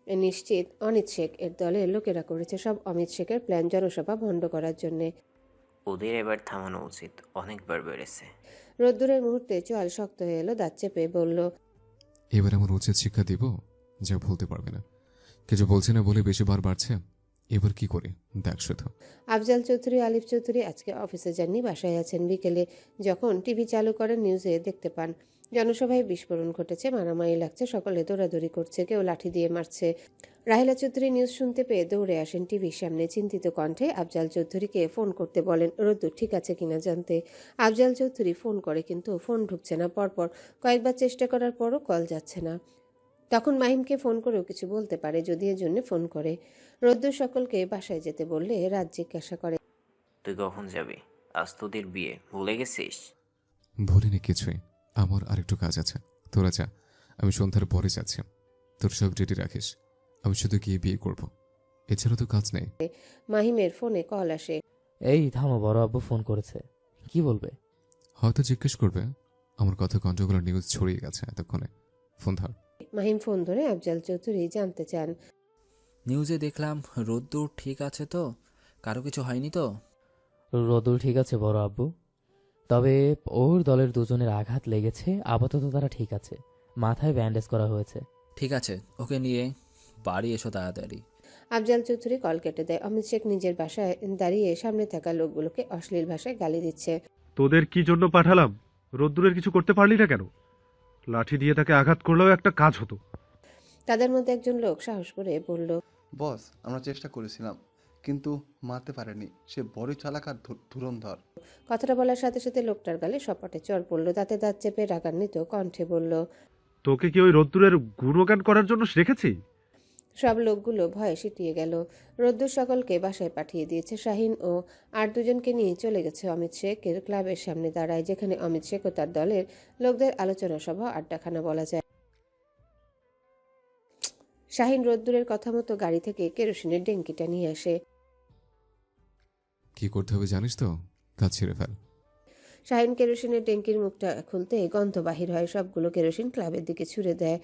নিশ্চিত অনিত শেখ এর দলের লোকেরা করেছে? সব অমিত শেখের প্ল্যান, জনসভা ভণ্ড করার জন্যে। ওদের এবার থামানো উচিত, অনেকবার বেড়েছে। রোদ্দুরের মুহূর্তে চোয়াল শক্ত হয়ে এলো, দাঁত চেপে বলল, এবার আমার উচিত শিক্ষা দিব, যা ভুলতে পারবে না। কিছু বলছে না বলে বেশি বার বাড়ছে, এবার কি করি দেখ শুধু। আফজাল চৌধুরী, আলিফ চৌধুরী আজকে অফিসে যাননি, বাসায় আছেন। বিকেলে যখন টিভি চালু করেন নিউজে দেখতে পান জনসভায় বিস্ফোরণ ঘটেছে, মারামারি লাগছে, সকলে দৌড়াদৌড়ি করছে, কেউ লাঠি দিয়ে মারছে। রাহিলা চৌধুরী নিউজ শুনতে পেয়ে দৌড়ে আসেন টিভির সামনে। চিন্তিত কণ্ঠে আফজাল চৌধুরীকে ফোন করতে বলেন, রোদ্দুর ঠিক আছে কিনা জানতে। আফজাল চৌধুরী ফোন করে কিন্তু ফোন ঢুকছে না। পরপর কয়েকবার চেষ্টা করার পরও কল যাচ্ছে না। তখন মাহিমকে ফোন করেও কিছু বলতে পারে, যদি এর জন্য ফোন করে। রোদ্দুর সকলকে বাসায় যেতে বললে রাত জিজ্ঞাসা করে, তুই কখন যাবি? আজ তোদের বিয়ে, ভুলে গেছিস? ভুলিনি কিছুই, আমার আরেকটু কাজ আছে। তোরা যা, আমি সন্ধ্যার পরে যাচ্ছি। তোর সব রেডি রাখিস, আমি শুধু গিয়ে বিয়ে করব, এছাড়া তো কাজ নেই। মাহিমের ফোনে কল আসে। এই থামো, বড় আব্বু ফোন করেছে। কি বলবে? হয়তো জিজ্ঞেস করবে। আমার কথা কণ্ঠগুলো নিউজ ছড়িয়ে গেছে এতক্ষণে। ফোন ধর। মাহিম ফোন ধরে আফজাল চৌধুরী জানতে চান। নিউজে দেখলাম রোদ্দুর ঠিক আছে তো? কারো কিছু হয়নি তো? রদুল ঠিক আছে বড় আব্বু, তবে ওর দলের দুজনের আঘাত লেগেছে। আপাতত তারা ঠিক আছে, মাথায় ব্যান্ডেজ করা হয়েছে। ঠিক আছে, ওকে নিয়ে বাড়ি এসো তাড়াতাড়ি। আফজাল চৌধুরী কল কেটে দেয়। অমিত শেখ নিজের বাসায় দাঁড়িয়ে সামনে থাকা লোকগুলোকে অশ্লীল ভাষায় গালি দিচ্ছে। তোদের কি জন্য পাঠালাম? রোদ্দুরের কিছু করতে পারলি না কেন? লাঠি দিয়ে তাকে আঘাত করলেও একটা কাজ হতো। তাদের মধ্যে একজন লোক সাহস করে বলল, বস, আমরা চেষ্টা করেছিলাম, কিন্তু মারতে পারেনি। সে বড়ই চালাক আর ধুরন্ধর। কথাটা বলার সাথে সাথে লোকটার গালে সপাটে চড় পড়ল। দাঁতে দাঁত চেপে রাগান্বিত কণ্ঠে বলল, তোকে কি ওই রোদ্দুরের গুণগান করার জন্য রেখেছি? সব লোকগুলো ভয়ে সিটিয়ে গেল। রোদ্দুর সকলকে বাসায় পাঠিয়ে দিয়েছে। শাহিন ও আর দুজনকে নিয়ে চলে গেছে অমিত শেখের ক্লাবের সামনে দাঁড়ায়, যেখানে অমিত শেখ ও তার দলের লোকদের আলোচনা সভা, আড্ডাখানা বলা যায়। শাহিন রোদ্দুরের কথা মতো গাড়ি থেকে কেরোসিনের ডেঙ্কিটা নিয়ে আসে। কি করতে হবে জানিস তো? কাজ ছেড়ে ফেল। শাহিন কেরোসিনের ট্যাঙ্কির মুখটা খুলতে গন্ধ বাহির হয়। সবগুলো কেরোসিন ক্লাবের দিকে ছুড়ে দেয়।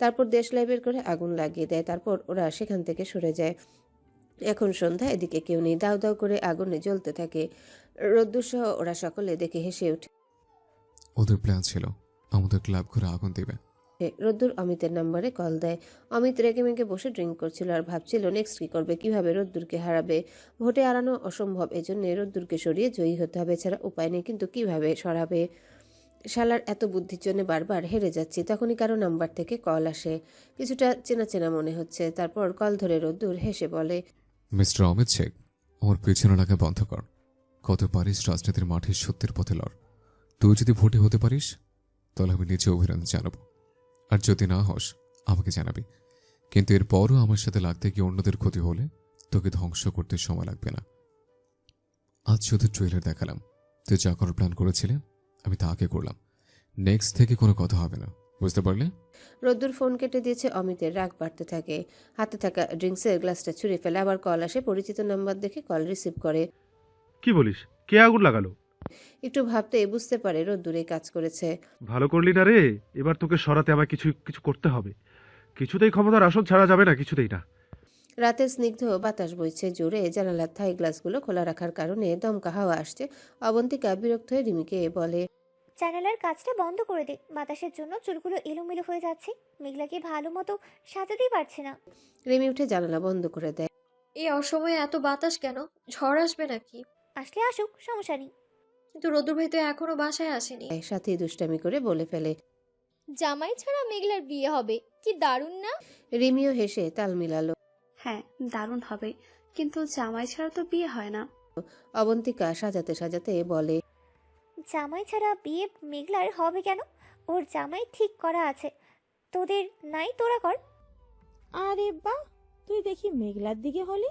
তারপর দেশলাই বের করে আগুন লাগিয়ে দেয়। তারপর ওরা সেখান থেকে সরে যায়। এখন সন্ধ্যা, এদিকে কেউ নেই। দাউ দাউ করে আগুনে জ্বলতে থাকে। রোদ্দুর সহ ওরা সকলে দেখে হেসে ওঠে। ওদের প্ল্যান ছিল আমাদের ক্লাব ঘরে আগুন দেবে। রোদ্দুর অমিতের নাম্বারে কল দেয়। অমিত রেগে মেগে বসে ড্রিঙ্ক করছিল আর ভাবছিল নেক্সট কি করবে, কিভাবে রোদ্দুরকে হারাবে। ভোটে হারানো অসম্ভব, এজন্য রোদ্দুরকে সরিয়ে জয়ী হতে হবে, ছাড়া উপায় নেই। কিন্তু কিভাবে সরাবে? শালার এত বুদ্ধির জন্য বারবার হেরে যাচ্ছি। তখনই কারো নাম্বার থেকে কল আসে। কিছুটা চেনা চেনা মনে হচ্ছে। তারপর কল ধরে রোদ্দুর হেসে বলে, মিস্টার অমিত শেখ, আমার পেছনে লাগা বন্ধ কর। কত পারিস রাজনীতির মাঠে সত্যের পথে লড়। তুই যদি ভোটে হতে পারিস তাহলে আমি নিজে অভিনন্দন জানাবো, আর যদি না হস আমাকে জানাবি। কিন্তু এরপরও আমার সাথে লাগতে গিয়ে অন্যদের ক্ষতি হলে তোকে ধ্বংস করতে সময় লাগবে না। আজ শুধু ট্রেলার দেখালাম, তুই যা করার প্ল্যান করেছিলে আমি তা আগে করলাম। নেক্সট থেকে কোনো কথা হবে না, বুঝতে পারলে? রোদ্দুর ফোন কেটে দিয়েছে। অমিতের রাগ বাড়তে থাকে। হাতে থাকা ড্রিঙ্কসের গ্লাসটা ছুঁড়ে ফেলে। আবার কল আসে। পরিচিত নাম্বার দেখে কল রিসিভ করে। কি বলিস? কে আগুন লাগালো? একটু ভাবতে বুঝতে পারে রোদ্দুরে কাজ করেছে। ভালো করলি না রে। এবার তোকে সরাতে আমায় কিছু কিছু করতে হবে। কিছুতেই ক্ষমতার আসন ছাড়া যাবে না, কিছুতেই না। রাতের স্নিগ্ধ বাতাস বইছে জোরে। জানালার থাই গ্লাসগুলো খোলা রাখার কারণে দমকা হাওয়া আসছে। অবন্তিকা বিরক্ত হয়ে রিমিকে বলে, জানালার কাজটা বন্ধ করে দে, বাতাসের জন্য চুলগুলো এলোমেলো হয়ে যাচ্ছে। মেঘলাকে ভালো মতো সাজাতেই পারছে না। রিমি উঠে জানালা বন্ধ করে দেয়। এই অসময়ে এত বাতাস কেন? ঝড় আসবে নাকি? আসলে আসুক, সমস্যা নেই। কিন্তু রোদ্দুর ভাই তো এখনো বাসায় আসেনি। সাথী দুষ্টামি করে বলে ফেলে, জামাই ছাড়া মেঘলার বিয়ে হবে, কি দারুণ না? রিমিও হেসে তাল মিলালো। হ্যাঁ, দারুণ হবে, কিন্তু জামাই ছাড়া তো বিয়ে হয় না। অবন্তিকা সাজাতে সাজাতে বলে, জামাই ছাড়া বিয়ে মেঘলার হবে কেন? ওর জামাই ঠিক করা আছে, তোদের নাই, তোরা কর। আরে বাহ, তুই দেখি মেঘলার দিকে হলি।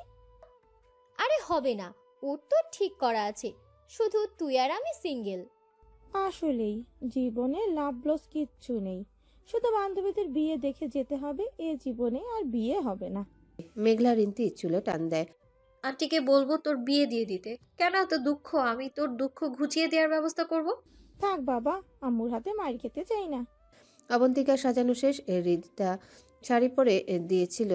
আরে হবে না, ওর তো ঠিক করা আছে, শুধু তুই আর আমি সিঙ্গেল। আসলেই জীবনে লাভ লস কিচ্ছু নেই, শুধু বান্ধবীদের বিয়ে দেখে যেতে হবে। এ জীবনে আর বিয়ে হবে না। মেঘলা রিন্তি চুলে টান দেয়। আন্টিকে বলবো তোর বিয়ে দিয়ে দিতে। কেন এত দুঃখ? আমি তোর দুঃখ ঘুচিয়ে দেওয়ার ব্যবস্থা করব। থাক বাবা, আম্মুর হাতে মার খেতে চাই না। অবন্তিকা সাজানো শেষ। রিদিতা শাড়ি পরে দিয়েছিল,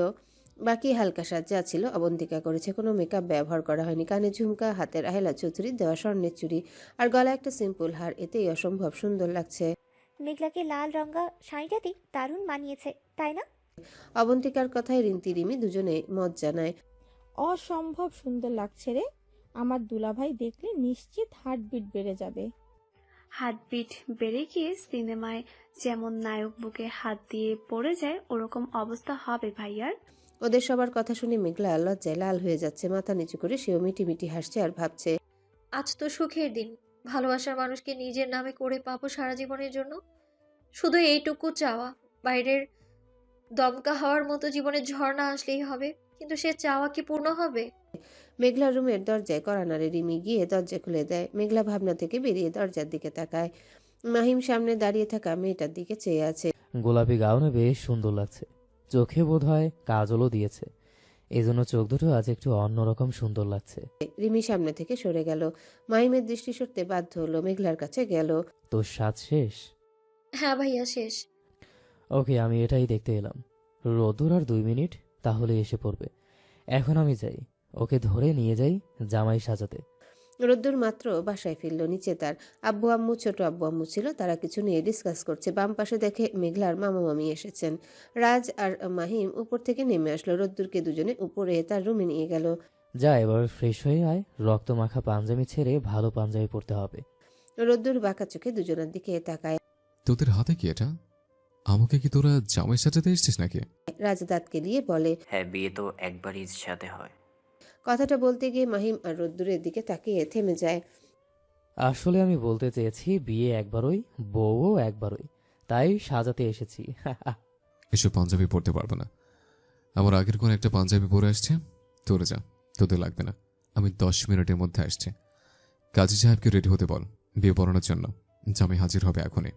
বাকি হালকা সাজ যা ছিল অবন্তিকা করেছে। কোনো মেকআপ ব্যবহার করা হয়নি। কানে ঝুমকা, হাতের আহেলা চৌধুরীর দেওয়া স্বর্ণের চুড়ি, আর গলায় একটা সিম্পল হার। এতেই অসম্ভব সুন্দর লাগছে। মেঘলাকে লাল রঙা শাড়িটাতে দারুণ মানিয়েছে, তাই না? অবন্তিকার কথায় রিন্তি রিমি দুজনে মত জানায়। অসম্ভব সুন্দর লাগছে রে। আমার দুলাভাই দেখলে নিশ্চিত হার্টবিট বেড়ে যাবে। হার্টবিট বেড়ে গিয়ে সিনেমায় যেমন নায়ক বুকে হাত দিয়ে পড়ে যায়, ওরকম অবস্থা হবে ভাইয়ার। ওদের সবার কথা শুনে মেঘলা লজ্জায় লাল হয়ে যাচ্ছে। মাথা নিচু করে সেও মিটিমিটি হাসছে আর ভাবছে, আজ তো সুখের দিন, ভালোবাসার মানুষকে নিজের নামে করে পাবো সারা জীবনের জন্য। শুধু এইটুকু চাওয়া, বাইরের দমকা হওয়ার মতো জীবনে ঝড় আসলেই হবে। কিন্তু সে চাওয়া কি পূর্ণ হবে? মেঘলা রুমের দরজায় কড়া নাড়ে। রিমি গিয়ে দরজা খুলে দেয়। মেঘলা ভাবনা থেকে বেরিয়ে দরজার দিকে তাকায়। মাহিম সামনে দাঁড়িয়ে থাকা মেয়েটার দিকে চেয়ে আছে। গোলাপি গাউনে বেশ সুন্দর লাগছে। চোখে বোধহয় কাজলও দিয়েছে, এজন্য চোখ দুটো আজ একটু অন্যরকম সুন্দর লাগছে। রিমি সামনে থেকে সরে গেল। মাহিমের দৃষ্টি সরতে বাধ্য হলো, মেঘলার কাছে গেল। তোর স্বাদ শেষ? হ্যাঁ ভাইয়া, শেষ। ওকে, আমি এটাই দেখতে এলাম। রোদুর আর 2 মিনিট, তাহলে এসে পড়বে। এখন আমি যাই, ওকে ধরে নিয়ে যাই জামাই সাজাতে। রোদ্দুর মাত্র বাসায় ফিরল। নিচে তার আব্বু আম্মু, ছোট আব্বু আম্মু ছিল, তারা কিছু নিয়ে ডিসকাস করছে। বাম পাশে দেখে মেঘলার মামা মামি এসেছেন। রাজ আর মাহিম উপর থেকে নেমে আসলো। রোদ্দুরকে দুজনে উপরে তার রুমে নিয়ে গেল। যা, এবার ফ্রেশ হয়ে আয়, রক্ত মাখা পাঞ্জাবি ছেড়ে ভালো পাঞ্জাবি পরতে হবে। রোদ্দুর বাঁকা চোখে দুজনের দিকে তাকায়। তোদের হাতে কি এটা? আমাকে কি তোরা জামাই সাজাতে এসেছিস নাকি? রাজ দাঁত কেলিয়ে বলে, হ্যাঁ, বিয়ে তো একবারই সাথে হয়। কথাটা বলতে গিয়ে মাহিম আর রোদ্দুরের দিকে তাকিয়ে থেমে যায়। আসলে আমি বলতে চেয়েছি বিয়ে একবারই, বউও একবারই, তাই সাজাতে এসেছি। এসব পাঞ্জাবি পরতে পারবো না। আমার আগের কোন একটা পাঞ্জাবি পরে আসছে, তোরে যা, তোদের লাগবে না। আমি 10 মিনিটের মধ্যে আসছে। কাজী সাহেবকে রেডি হতে বল বিয়ে পড়ানোর জন্য। জামাই হাজির হবে এখনই।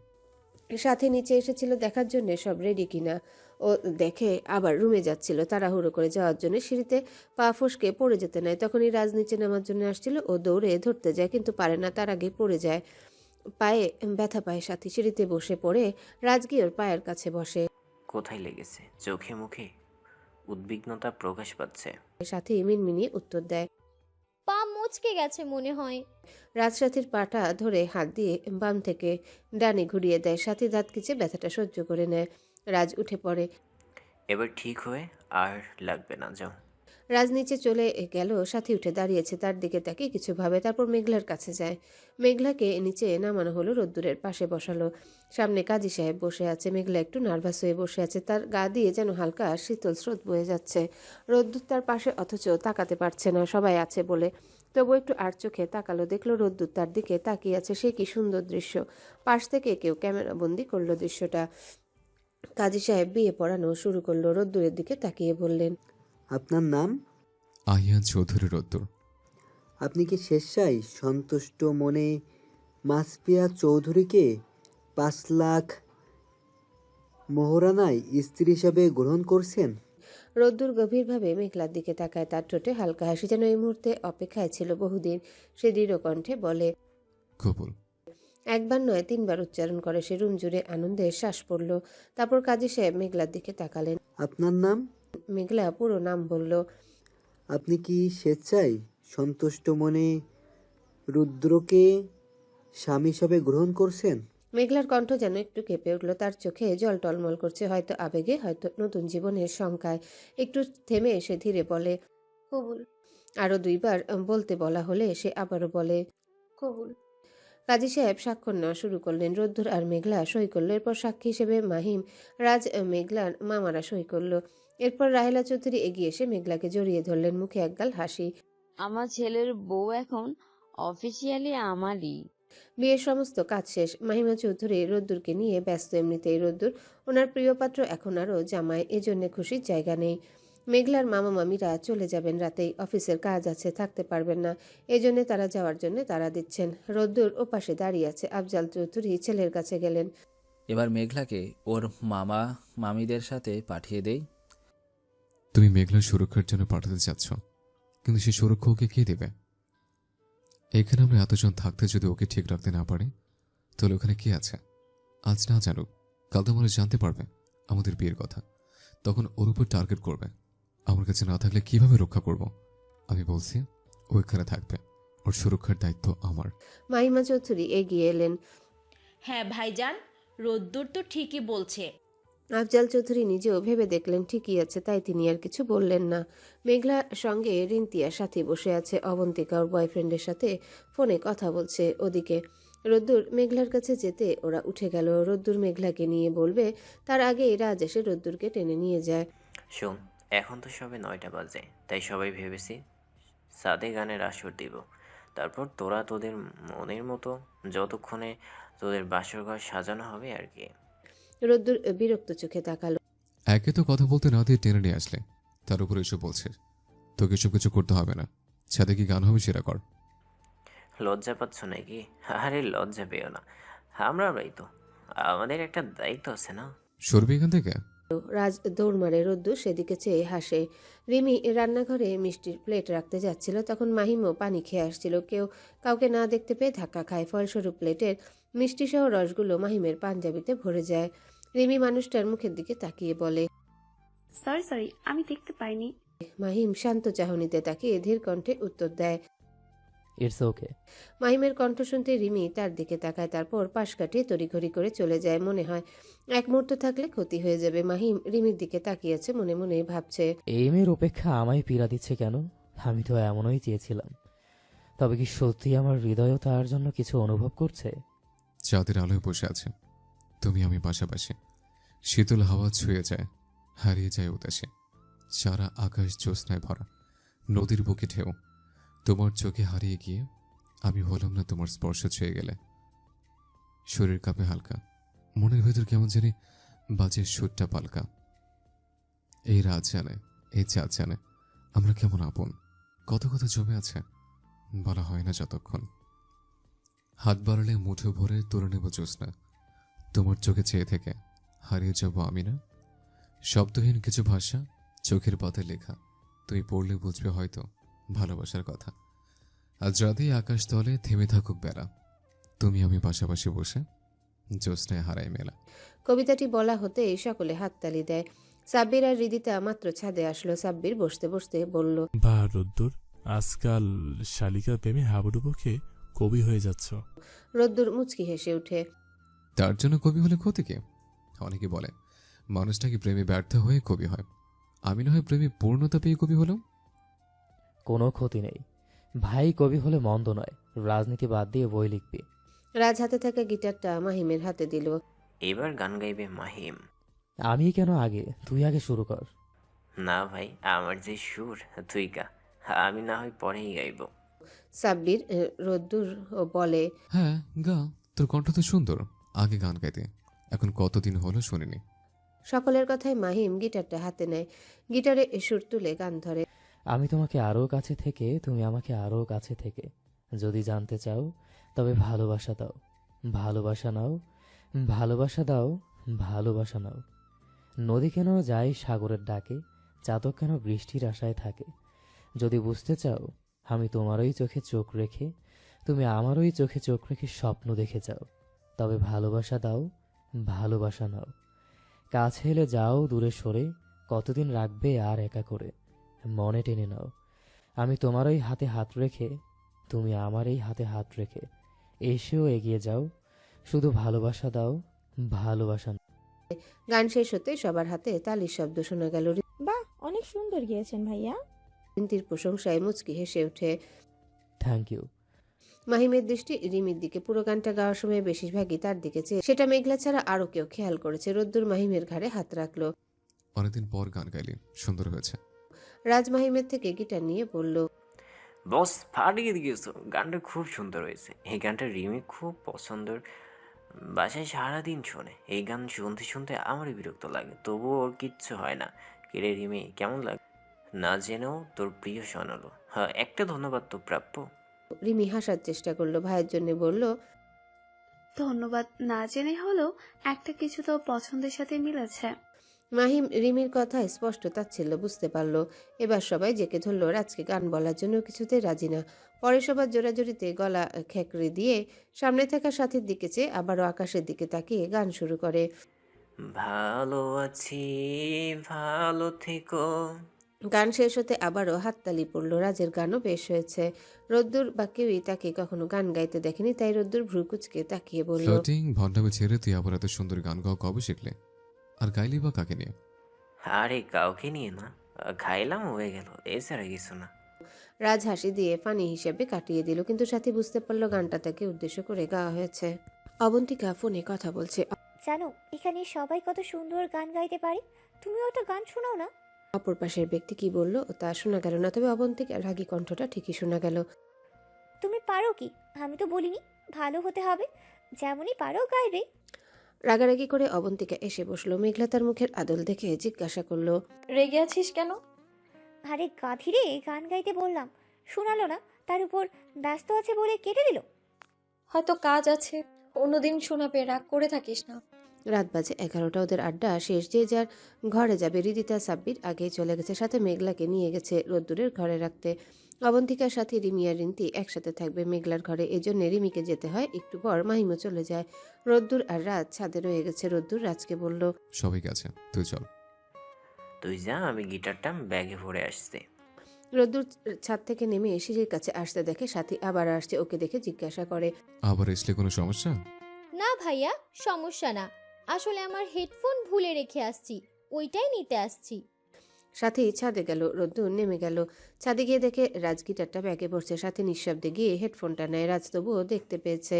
সাথে নিচে এসেছিল দেখার জন্য সব রেডি কিনা। ও দেখে আবার রুমে যাচ্ছিল। তাড়াহুড়ো করে যাওয়ার জন্য সিঁড়িতে পা ফসকে পড়ে যেতে নেয়। তখনই রাজ নিচে নামার জন্য আসছিল। ও দৌড়ে ধরতে যায়, কিন্তু পারে না, তার আগে পড়ে যায়। পায়ে ব্যথা পায় সাথী। সিঁড়িতে বসে পড়ে রাজ গিয়ে ওর পায়ের কাছে বসে। কোথায় লেগেছে? চোখে মুখে উদ্বিগ্নতা প্রকাশ পাচ্ছে। সাথী মিনমিনিয়ে উত্তর দেয়। পা মুচকে গেছে মনে হয়। রাজসাথীর পাটা ধরে হাত দিয়ে বাম থেকে ডানে ঘুরিয়ে দেয়। সাথী দাঁত কিচে ব্যথাটা সহ্য করে নেয়। রাজ উঠে পড়ে। এবার ঠিক হয়ে আর লাগবে না, যাও। রাজ নিচে চলে গেল। সাথী উঠে দাঁড়িয়েছে, তার দিকে তাকিয়ে কিছু ভাবে। তারপর মেঘলার কাছে যায়। মেঘলাকে নিচে নামানো হলো, রোদ্দুরের পাশে বসালো। সামনে কাজী সাহেব বসে আছে। মেঘলা একটু নার্ভাস হয়ে বসে আছে। তার গা দিয়ে যেন হালকা শীতল স্রোত বয়ে যাচ্ছে। রোদ্দুর তার পাশে, অথচ তাকাতে পারছে না, সবাই আছে বলে। তবু একটু আর চোখে তাকালো, দেখলো রোদ্দুর তার দিকে তাকিয়ে আছে। সে কি সুন্দর দৃশ্য! পাশ থেকে কেউ ক্যামেরা বন্দি করলো দৃশ্যটা। কাজী সাহেব বিয়ে পড়ানো শুরু করলো। রোদ্দুরের দিকে তাকিয়ে বললেন, আপনার নাম? আহিয়ান চৌধুরী রোদ্দুর। আপনি কি স্বেচ্ছায় সন্তুষ্ট মনে মাসপিয়া চৌধুরীকে 5 লাখ মোহরানায় স্ত্রী হিসাবে গ্রহণ করছেন? রোদ্দুর গভীরভাবে মেঘলার দিকে তাকায়। তার ঠোঁটে হালকা হাসি, যেন এই মুহূর্তে অপেক্ষায় ছিল বহুদিন। সে দৃঢ় কণ্ঠে বলে, কবুল। একবার নয় 3 বার উচ্চারণ করে। সে রুম জুড়ে আনন্দের শ্বাস পড়ল। তারপর কাজী সাহেব মেঘলার দিকে তাকালেন। আপনার নাম? মেঘলা পুরো নাম বলল। আপনি কি স্বেচ্ছায় সন্তুষ্ট মনে রুদ্রকে স্বামী হিসাবে গ্রহণ করছেন? মেঘলার কণ্ঠ যেন একটু কেঁপে উঠল। তার চোখে জল টলমল করছে, হয়তো আবেগে, হয়তো নতুন জীবনের শঙ্কায়। একটু থেমে এসে ধীরে বলে, কবুল। আরো 2 বার বলতে বলা হলে সে আবারও বলে, কবুল। কাজী সাহেব স্বাক্ষর নেওয়া শুরু করলেন। রোদ্দুর আর মেঘলা সই করলো। এরপর সাক্ষী হিসেবে মাহিম, রাজ, মেঘলার মামারা সই করলো। এরপর রাহেলা চৌধুরী এগিয়ে এসে মেঘলাকে জড়িয়ে ধরলেন, মুখে একগাল হাসি। আমার ছেলের বউ এখন অফিসিয়ালি আমারই। বিয়ের সমস্ত কাজ শেষ। মাহিমা চৌধুরী রোদ্দুরকে নিয়ে ব্যস্ত। এমনিতেই রোদ্দুর ওনার প্রিয় পাত্র, এখন আরও জামাই, এজন্য খুশির জায়গা নেই। মেঘলার মামা মামিরা চলে যাবেন রাতেই, অফিসের কাজ আছে, থাকতে পারবেন না। এজন্য তারা যাওয়ার জন্য তারা দিচ্ছেন। রোদ্দুর ও পাশে দাঁড়িয়ে আছে। আফজাল চৌধুরী ছেলের কাছে গেলেন। এবার মেঘলাকে ওর মামা মামিদের সাথে পাঠিয়ে দেই। তুমি মেঘলার সুরক্ষার জন্য পাঠাতে চাচ্ছ, কিন্তু সেই সুরক্ষা ওকে কে দেবে? এখানে আমরা এতজন থাকতে যদি ওকে ঠিক রাখতে না পারি, তাহলে ওখানে কে আছে? আজ না জানুক, কাল তো আমরা জানতে পারবে আমাদের বিয়ের কথা, তখন ওর উপর টার্গেট করবে। আমার কাছে না থাকলে কিভাবে রক্ষা করব? আমি বলছি ও এখানে থাকবে, ওর সুরক্ষার দায়িত্ব আমার। মাহিমা চৌধুরী এগিয়ে এলেন। হ্যাঁ ভাইজান, রোদ্দুর তো ঠিকই বলছে। আফজাল চৌধুরী নিজেও ভেবে দেখলেন ঠিকই আছে, তাই তিনি আর কিছু বললেন না। মেঘলার সঙ্গে রিন্তিয়ার সাথে বসে আছে। অবন্তিকা ওর বয়ফ্রেন্ডের সাথে ফোনে কথা বলছে। ওদিকে রোদ্দুর মেঘলার কাছে যেতে ওরা উঠে গেল। রোদ্দুর মেঘলাকে নিয়ে বলবে, তার আগে রাজ এসে রোদ্দুরকে টেনে নিয়ে যায়। শোন, এখন তো সবে 9টা বাজে, তাই সবাই ভেবেছি সাদে গানের আসর দিব। তারপর তোরা তোদের মনের মতো যতক্ষণে তোদের বাসর ঘর সাজানো হবে আর কি। রোদ্দুর বিরক্ত চোখে তাকালো। একে তো কথা বলতে না দিয়ে টেনে নিয়ে আসলে, তার উপরে এসব বলছে তোকে এসব কিছু করতে হবে না। ছাদে কি গান হবে সেটা কর। লজ্জা পাচ্ছ নাকি? আরে লজ্জা পেও না, আমরাই তো, আমাদের একটা দায়িত্ব আছে না। সরবি এখান থেকে, রাজ দৌড় মারে, রোদ্দুর সেদিকে চেয়ে হাসে। রিমি রান্নাঘরে মিষ্টির প্লেট রাখতে যাচ্ছিল, তখন মাহিমও পানি খেয়ে আসছিল। কেউ কাউকে না দেখতে পেয়ে ধাক্কা খায়, ফলস্বরূপ প্লেটের মিষ্টিসহ রসগুলো মাহিমের পাঞ্জাবিতে ভরে যায়। রিমি মানুষটার মুখের দিকে তাকিয়ে বলে, সরি সরি, আমি দেখতে পাইনি। মাহিম শান্ত চাহনিতে তাকিয়ে ধীর কণ্ঠে উত্তর দেয়। It's okay. মাহিমের কণ্ঠ শুনতে রিমি তার দিকে তাকায়, তারপর পাশ কাটিয়ে তড়িঘড়ি করে চলে যায়। মনে হয় এক মুহূর্ত থাকলে ক্ষতি হয়ে যাবে। মাহিম রিমির দিকে তাকিয়েছে, মনে মনে ভাবছে, এই মেয়ের অপেক্ষা আমায় পীড়া দিচ্ছে কেন? আমি তো এমনই চেয়েছিলাম। তবে কি সত্যি আমার হৃদয়ও তার জন্য কিছু অনুভব করছে? চাঁদের আলোয় বসে আছে তুমি আমি পাশাপাশি, শীতল হাওয়া ছুঁয়ে যায়, হারিয়ে যায় উদাসে। সারা আকাশ জ্যোৎস্নায় ভরা, নদীর বুকে ঢেউ। তোমার চোখে হারিয়ে গিয়ে আমি হলাম না তোমার স্পর্শ ছুঁয়ে গেলে। শরীর কাঁপে হালকা, মনের ভেতর কেমন জানি বাজে সুরটা পালকা। এই রাত জানে, এই চাঁদ জানে আমরা কেমন আপন। কত কথা জমে আছে, বলা হয় না যতক্ষণ। হাত বাড়ালে মুঠো ভরে তুলে নেব জ্যোৎস্না, তোমার চোখে চেয়ে থেকে হারিয়ে যাব আমি না। শব্দহীন কিছু ভাষা চোখের পাতায় লেখা, তুই পড়লে বুঝবে হয়তো ভালোবাসার কথা। আজ রাতেই আকাশ তলে থেমে থাকুক বেলা, তুমি আমি পাশাপাশি বসে জ্যোৎস্নায় হারাই মেলা। কবিতাটি বলা হতে সকলে হাততালি দেয়। সাব্বির আর হৃদিতা মাত্র ছাদে আসলো। সাব্বির বসতে বসতে বলল, বাহ রোদ্দুর, আজকাল শালিকার প্রেমে হাবুডুবু খেয়ে কবি হয়ে যাচ্ছ। রোদ্দুর মুচকি হেসে উঠে, তার জন্য কবি হলে ক্ষতি কি? অনেকে বলে মানুষ নাকি প্রেমে ব্যর্থ হয়ে কবি হয়, আমি না হয় প্রেমে পূর্ণতা পেয়ে কবি হলাম। কোনো ক্ষতি নেই ভাই, কবি হলে মন্দ নয়। রাজনীতি বাদ দিয়ে বই লিখবি। রাজ হাতে থাকা গিটারটা মাহিমের হাতে দিল। এবার গান গাইবে মাহিম। আমি কেন আগে? তুই আগে শুরু কর। না ভাই, আমার যে সুর, তুই গা, আমি না হয় পরেই গাইব। সাব্বির রোদ্দুর বলে, হ্যাঁ গা, তোর কণ্ঠ তো সুন্দর, আগে গান গাইতে, এখন কতদিন হলো শুনিনি। সকলের কথায় মাহিম গিটারটা হাতে নেয়, গিটারে সুর তুলে গান ধরে। আমি তোমাকে আরও কাছে থেকে, তুমি আমাকে আরও কাছে থেকে যদি জানতে চাও, তবে ভালোবাসা দাও, ভালোবাসা নাও, ভালোবাসা দাও, ভালোবাসা নাও। নদী কেন যায় সাগরের ডাকে, চাতক কেন বৃষ্টির আশায় থাকে। যদি বুঝতে চাও, আমি তোমারই চোখে চোখ রেখে, তুমি আমারই চোখে চোখ রেখে স্বপ্ন দেখে যাও, তবে ভালোবাসা দাও, ভালোবাসা নাও। কাছে এলে যাও দূরে সরে, কতদিন রাখবে আর একা করে, মনে টেনে নাও। আমি তোমারই হাতে হাত রেখে, তুমি আমারই হাতে হাত রেখে, এসেও এগিয়ে যাও, শুধু ভালোবাসা দাও, ভালোবাসা নাও। গান শেষ হতে সবার হাতে তালির শব্দ শোনা গেল। বাহ, অনেক সুন্দর গেয়েছেন ভাইয়া। রিন্তির প্রশংসায় মুচকি হেসে ওঠে। Thank you. মাহিমের দৃষ্টি রিমির দিকে। পুরো গানটা গাওয়ার সময় বেশিরভাগই তার দিকে চেয়ে, সেটা মেঘলা ছাড়া আরো কেউ খেয়াল করেছে। রোদ্দুর মাহিমের ঘাড়ে হাত রাখলো। অনেকদিন পর গান গাইলি, সুন্দর হয়েছে। রাজ মাহিমের থেকে গিটার নিয়ে বলল, বস ফাটিয়ে দিয়েছো, গানটা খুব সুন্দর হয়েছে। এই গানটা রিমি খুব পছন্দের, বাসায় সারাদিন শোনে। এই গান শুনতে শুনতে আমারই বিরক্ত লাগে, তবুও ওর কিচ্ছু হয় না। কিরে রিমি, কেমন লাগে? না জেনেও তোর প্রিয় শোনালো। হ্যাঁ, একটা ধন্যবাদ তো প্রাপ্য। রিমি হাসার চেষ্টা করলো, ভাইয়ের জন্য বলল, ধন্যবাদ না জেনে হলেও একটা কিছু তো পছন্দের সাথে মিলেছে। মাহিম রিমির কথায় স্পষ্ট তাচ্ছিল্য বুঝতে পারল। এবার সবাই জেকে ধরল রাজকে গান বলার জন্য, কিছুতেই রাজি না। পরে সবার জোরাজোরিতে গলা খেকড়ে দিয়ে সামনে থাকা সাথীর দিকে চেয়ে আবারও আকাশের দিকে তাকিয়ে গান শুরু করে। ভালো আছি, ভালো থেকো। গান শেষ হতে আবারও হাততালি পড়ল। রাজের গানও বেশ হয়েছে। রোদ্দুর বা কেউই তাকে কখনো গান গাইতে দেখেনি, তাই রোদ্দুর ভ্রু কুচকে তাকিয়ে বলল, ফ্লার্টিং ভণ্ডামি ছেড়ে তুই আবার এত সুন্দর গান গাও কবে শিখলে? আর গাইলি বা কাকে নিয়ে? আরে কাউকে নিয়ে না, খাইলাম হয়ে গেল, এছাড়া কিছু না। রাজ হাসি দিয়ে ফানি হিসেবে কাটিয়ে দিল, কিন্তু সাথী বুঝতে পারল গানটা তাকে উদ্দেশ্য করে গাওয়া হয়েছে। অবন্তিকা ফোনে কথা বলছে। জানো, এখানে সবাই কত সুন্দর গান গাইতে পারে, তুমিও একটা গান শোনাও না। অপর পাশের ব্যক্তি কি বলল তা শোনা গেল না, তবে অবন্তিকার রাগী কণ্ঠটা ঠিকই শোনা গেল। তুমি পারো কি? আমি তো বলিনি ভালো হতে হবে, যেমনই পারো গাইবে। রাগারাগি করে অবন্তিকা এসে বসলো। মেঘলা তার মুখের আদল দেখে জিজ্ঞাসা করলো, রেগে আছিস কেন? আরে গাধীরে, গান গাইতে বললাম, শোনালো না, তার উপর ব্যস্ত আছে বলে কেটে দিল। হয়তো কাজ আছে, অন্যদিন শোনাবে, রাগ করে থাকিস না। রাত বাজে 11টা। ওদের আড্ডা শেষ, যে যার ঘরে যাবে। রিদিতা সাব্বির আগেই চলে গেছে, সাথে মেঘলাকে নিয়ে গেছে রোদ্দুরের ঘরে রাখতে। অবন্তিকার সাথে রিমি আর রিন্তি একসাথে থাকবে মেঘলার ঘরে, এজন্য রিমিকে যেতে হয়। একটু পর মাহিমও চলে যায়। রোদ্দুর আর রাত ছাদে রয়ে গেছে। রোদ্দুর রাজকে বলল, সবাই গেছে, তুই চল। তুই যা, আমি গিটারটা ব্যাগে ভরে আসছি। রোদ্দুর ছাদ থেকে নেমে সিঁড়ির কাছে আসতে দেখে সাথী আবার আসছে। ওকে দেখে জিজ্ঞাসা করে, আবার আসলে কোনো সমস্যা? না ভাইয়া, সমস্যা না, আসলে আমার হেডফোন ভুলে রেখে আসছি, ওইটাই নিতে আসছি। সাথী ছাদে গেল। রোদ্দুর নেমে গেল। ছাদে গিয়ে দেখে রাজ গিটারটা ব্যাগে পড়ছে। সাথী নিঃশব্দে গিয়ে হেডফোনটা নেয়। রাজ তবুও দেখতে পেয়েছে,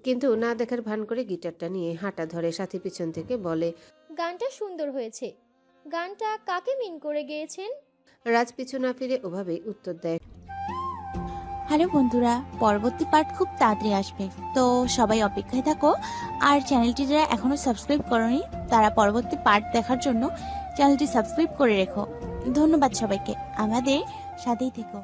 কিন্তু না দেখার ভান করে গিটারটা নিয়ে হাঁটা ধরে। সাথী পিছন থেকে বলে, গানটা সুন্দর হয়েছে, গানটা কাকে মিন করে গেয়েছেন? রাজ পিছু না ফিরে ওভাবেই উত্তর দেয়, হ্যালো বন্ধুরা, পরবর্তী পার্ট খুব তাড়াতাড়ি আসবে, তো সবাই অপেক্ষায় থাকো। আর চ্যানেলটি যারা এখনো সাবস্ক্রাইব করনি তারা পরবর্তী পার্ট দেখার জন্য চ্যানেলটি সাবস্ক্রাইব করে রেখো। ধন্যবাদ সবাইকে, আমাদের সাথেই থেকো।